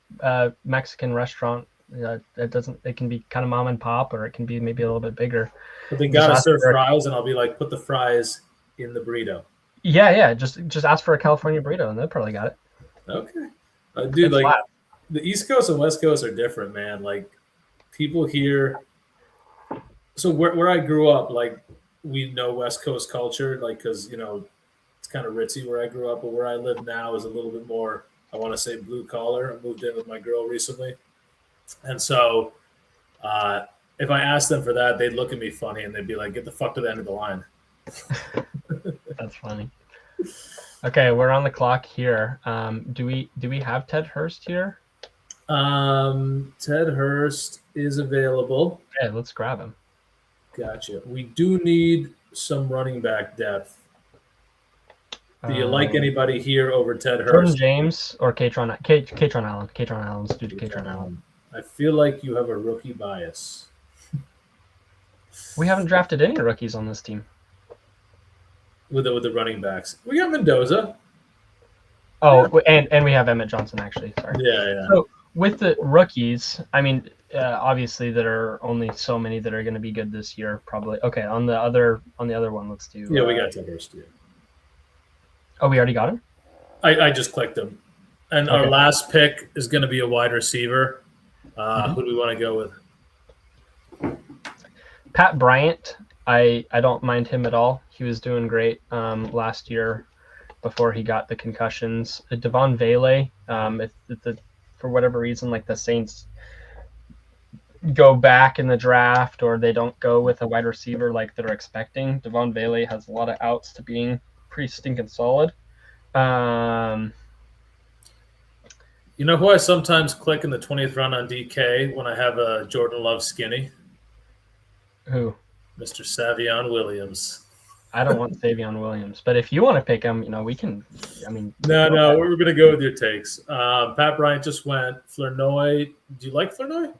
Speaker 1: Mexican restaurant. It can be kind of mom and pop, or it can be maybe a little bit bigger.
Speaker 2: But they gotta serve fries, and I'll be like, put the fries in the burrito.
Speaker 1: Yeah. Just ask for a California burrito, and they'll probably got it.
Speaker 2: Okay, dude. Like flat. The East Coast and West Coast are different, man. Like people here. So where I grew up, like we know West Coast culture, like because it's kind of ritzy where I grew up, but where I live now is a little bit more. I want to say blue collar. I moved in with my girl recently, and so if I asked them for that, they'd look at me funny and they'd be like, "Get the fuck to the end of the line."
Speaker 1: That's funny. Okay, we're on the clock here. Do we have Ted Hurst here?
Speaker 2: Ted Hurst is available.
Speaker 1: Okay, let's grab him.
Speaker 2: Gotcha. We do need some running back depth. Do you like anybody here over Ted Hurst?
Speaker 1: Jordan James or Katron Allen? Katron Allen. Let's do Katron Allen.
Speaker 2: I feel like you have a rookie bias.
Speaker 1: We haven't drafted any rookies on this team.
Speaker 2: With the running backs. We got Mendoza.
Speaker 1: Oh, and we have Emmett Johnson, actually. Sorry.
Speaker 2: Yeah.
Speaker 1: So with the rookies, I mean, obviously there are only so many that are going to be good this year, probably. Okay, on the other one, let's do.
Speaker 2: Yeah, we got Ted Hurst. Yeah.
Speaker 1: Oh, we already got him?
Speaker 2: I just clicked him. And our last pick is going to be a wide receiver. Who do we want to go with?
Speaker 1: Pat Bryant. I don't mind him at all. He was doing great last year before he got the concussions. Devon Vele, for whatever reason, like the Saints go back in the draft or they don't go with a wide receiver like they're expecting, Devon Vele has a lot of outs to being pretty stinking solid.
Speaker 2: You know who I sometimes click in the 20th round on DK when I have a Jordan Love skinny?
Speaker 1: Who?
Speaker 2: Mr. Savion Williams.
Speaker 1: I don't want Savion Williams, but if you want to pick him, we can. I mean,
Speaker 2: no, we're going to go with your takes. Pat Bryant just went. Flournoy. Do you like Flournoy?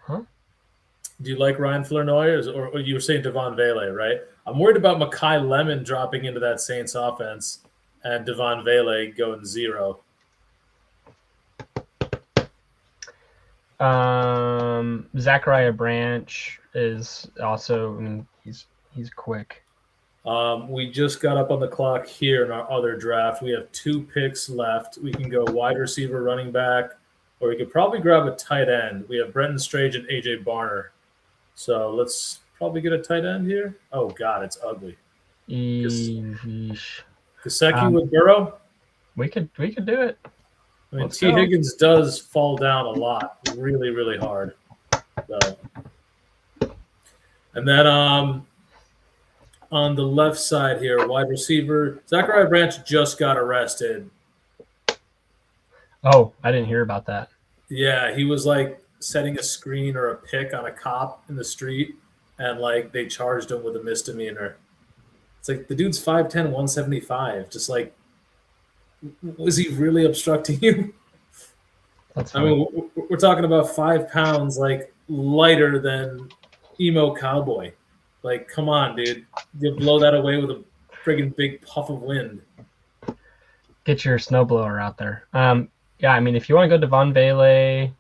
Speaker 1: Huh?
Speaker 2: Do you like Ryan Flournoy, or you were saying Devon Vele, right? I'm worried about Mekhi Lemon dropping into that Saints offense and Devon Vele going 0.
Speaker 1: Zachariah Branch is also. I mean, he's quick.
Speaker 2: We just got up on the clock here in our other draft. We have 2 picks left. We can go wide receiver, running back, or we could probably grab a tight end. We have Brenton Strange and AJ Barner. So let's probably get a tight end here. Oh God, it's ugly. Gesicki with Burrow.
Speaker 1: We could do it.
Speaker 2: I mean, T. Higgins does fall down a lot, really, really hard. So. And then on the left side here, wide receiver, Zachariah Branch just got arrested.
Speaker 1: Oh, I didn't hear about that.
Speaker 2: Yeah, he was like setting a screen or a pick on a cop in the street, and like they charged him with a misdemeanor. It's like the dude's 5'10", 175. Just like, was he really obstructing you?
Speaker 1: That's
Speaker 2: I mean, we're talking about 5 pounds, like lighter than emo cowboy. Like, come on, dude. You'll blow that away with a friggin' big puff of wind.
Speaker 1: Get your snowblower out there. Yeah, I mean, if you want to go Devon Vele,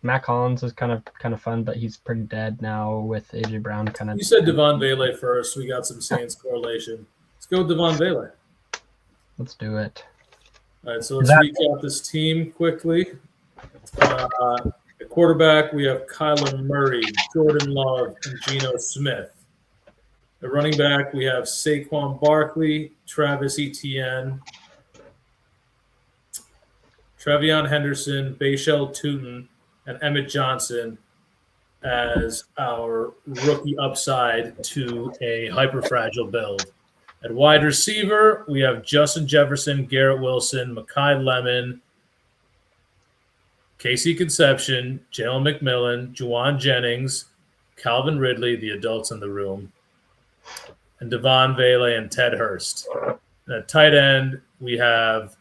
Speaker 1: Matt Collins is kind of fun, but he's pretty dead now with AJ Brown kind of.
Speaker 2: You said Devon Vele first. We got some Saints correlation. Let's go with Devon Vele.
Speaker 1: Let's do it.
Speaker 2: All right, so let's recap this team quickly. At quarterback, we have Kyler Murray, Jordan Love, and Geno Smith. At running back, we have Saquon Barkley, Travis Etienne, Trevion Henderson, Bashel Tutin, and Emmett Johnson as our rookie upside to a hyper-fragile build. At wide receiver, we have Justin Jefferson, Garrett Wilson, Mekhi Lemon, Casey Conception, Jalen McMillan, Juwan Jennings, Calvin Ridley, the adults in the room, and Devon Vele and Ted Hurst. And at tight end, we have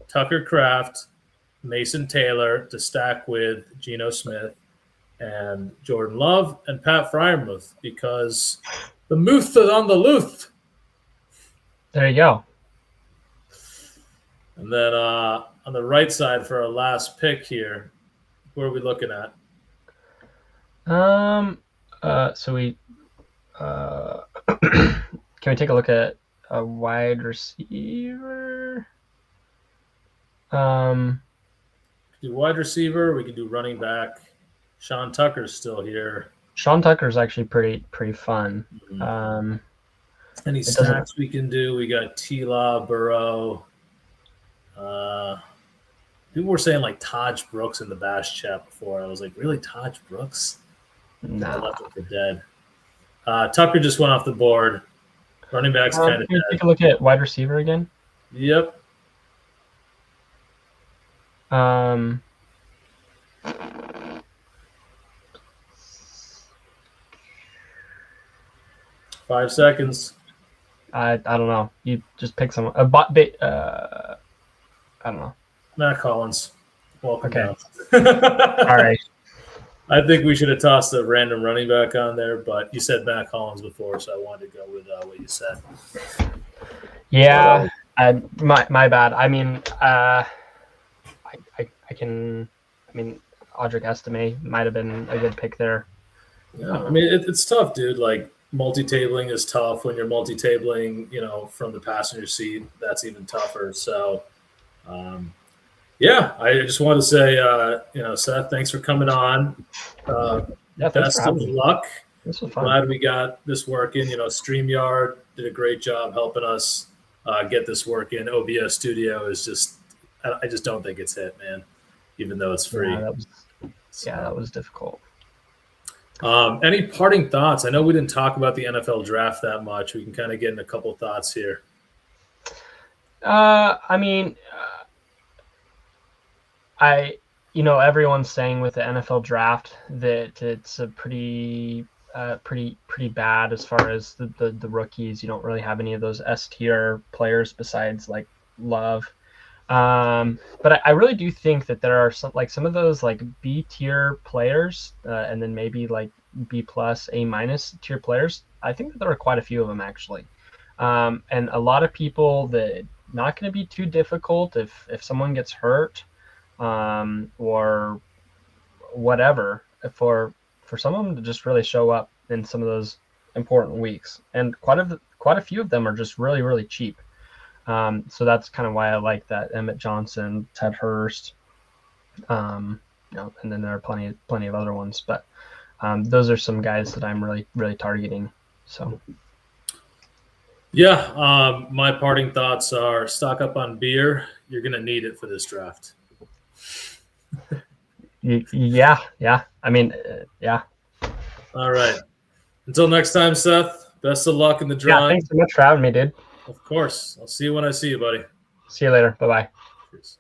Speaker 2: Tucker Kraft, Mason Taylor to stack with Geno Smith and Jordan Love and Pat Freiermuth because the Muth is on the Luth.
Speaker 1: There you go.
Speaker 2: And then on the right side for our last pick here, who are we looking at?
Speaker 1: So we can we take a look at a wide receiver?
Speaker 2: Do wide receiver. We can do running back. Sean Tucker's still here.
Speaker 1: Sean Tucker's actually pretty fun.
Speaker 2: Mm-hmm. Any stacks we can do? We got T-Law, Burrow. People were saying like Taj Brooks in the Bash chat before. I was like, really, Taj Brooks?
Speaker 1: Nah.
Speaker 2: I left it for dead. Tucker just went off the board. Running back's kind of dead.
Speaker 1: Take a look at wide receiver again.
Speaker 2: Yep. 5 seconds.
Speaker 1: I don't know. You just pick someone. I don't know.
Speaker 2: Matt Collins. Welcome.
Speaker 1: Okay.
Speaker 2: All
Speaker 1: right.
Speaker 2: I think we should have tossed a random running back on there, but you said Mac Hollins before, so I wanted to go with what you said.
Speaker 1: Yeah, my bad. I mean, I can. I mean, Audric Estime might have been a good pick there.
Speaker 2: Yeah, I mean it's tough, dude. Like multi-tabling is tough when you're multi-tabling, from the passenger seat. That's even tougher. So, yeah, I just want to say, Seth, thanks for coming on.
Speaker 1: Yeah, thanks
Speaker 2: Best
Speaker 1: for
Speaker 2: of
Speaker 1: having me.
Speaker 2: luck.
Speaker 1: This was fun.
Speaker 2: Glad we got this working. StreamYard did a great job helping us get this working. OBS Studio is I just don't think it's hit, man, even though it's free.
Speaker 1: Yeah, that was difficult.
Speaker 2: Any parting thoughts? I know we didn't talk about the NFL draft that much. We can kind of get in a couple thoughts here.
Speaker 1: I mean, everyone's saying with the NFL draft that it's a pretty bad as far as the rookies. You don't really have any of those S tier players besides like Love. But I really do think that there are some of those like B tier players, and then maybe like B plus, A minus tier players. I think that there are quite a few of them actually, and a lot of people that not going to be too difficult if someone gets hurt, or whatever, for some of them to just really show up in some of those important weeks, and quite a few of them are just really, really cheap. So that's kind of why I like that Emmett Johnson, Ted Hurst, and then there are plenty of other ones, but those are some guys that I'm really, really targeting. So
Speaker 2: yeah, my parting thoughts are stock up on beer. You're gonna need it for this draft.
Speaker 1: Yeah. I mean, yeah.
Speaker 2: All right. Until next time, Seth. Best of luck in the drawing.
Speaker 1: Yeah, thanks so much for having me, dude.
Speaker 2: Of course. I'll see you when I see you, buddy.
Speaker 1: See you later. Bye-bye.
Speaker 2: Cheers.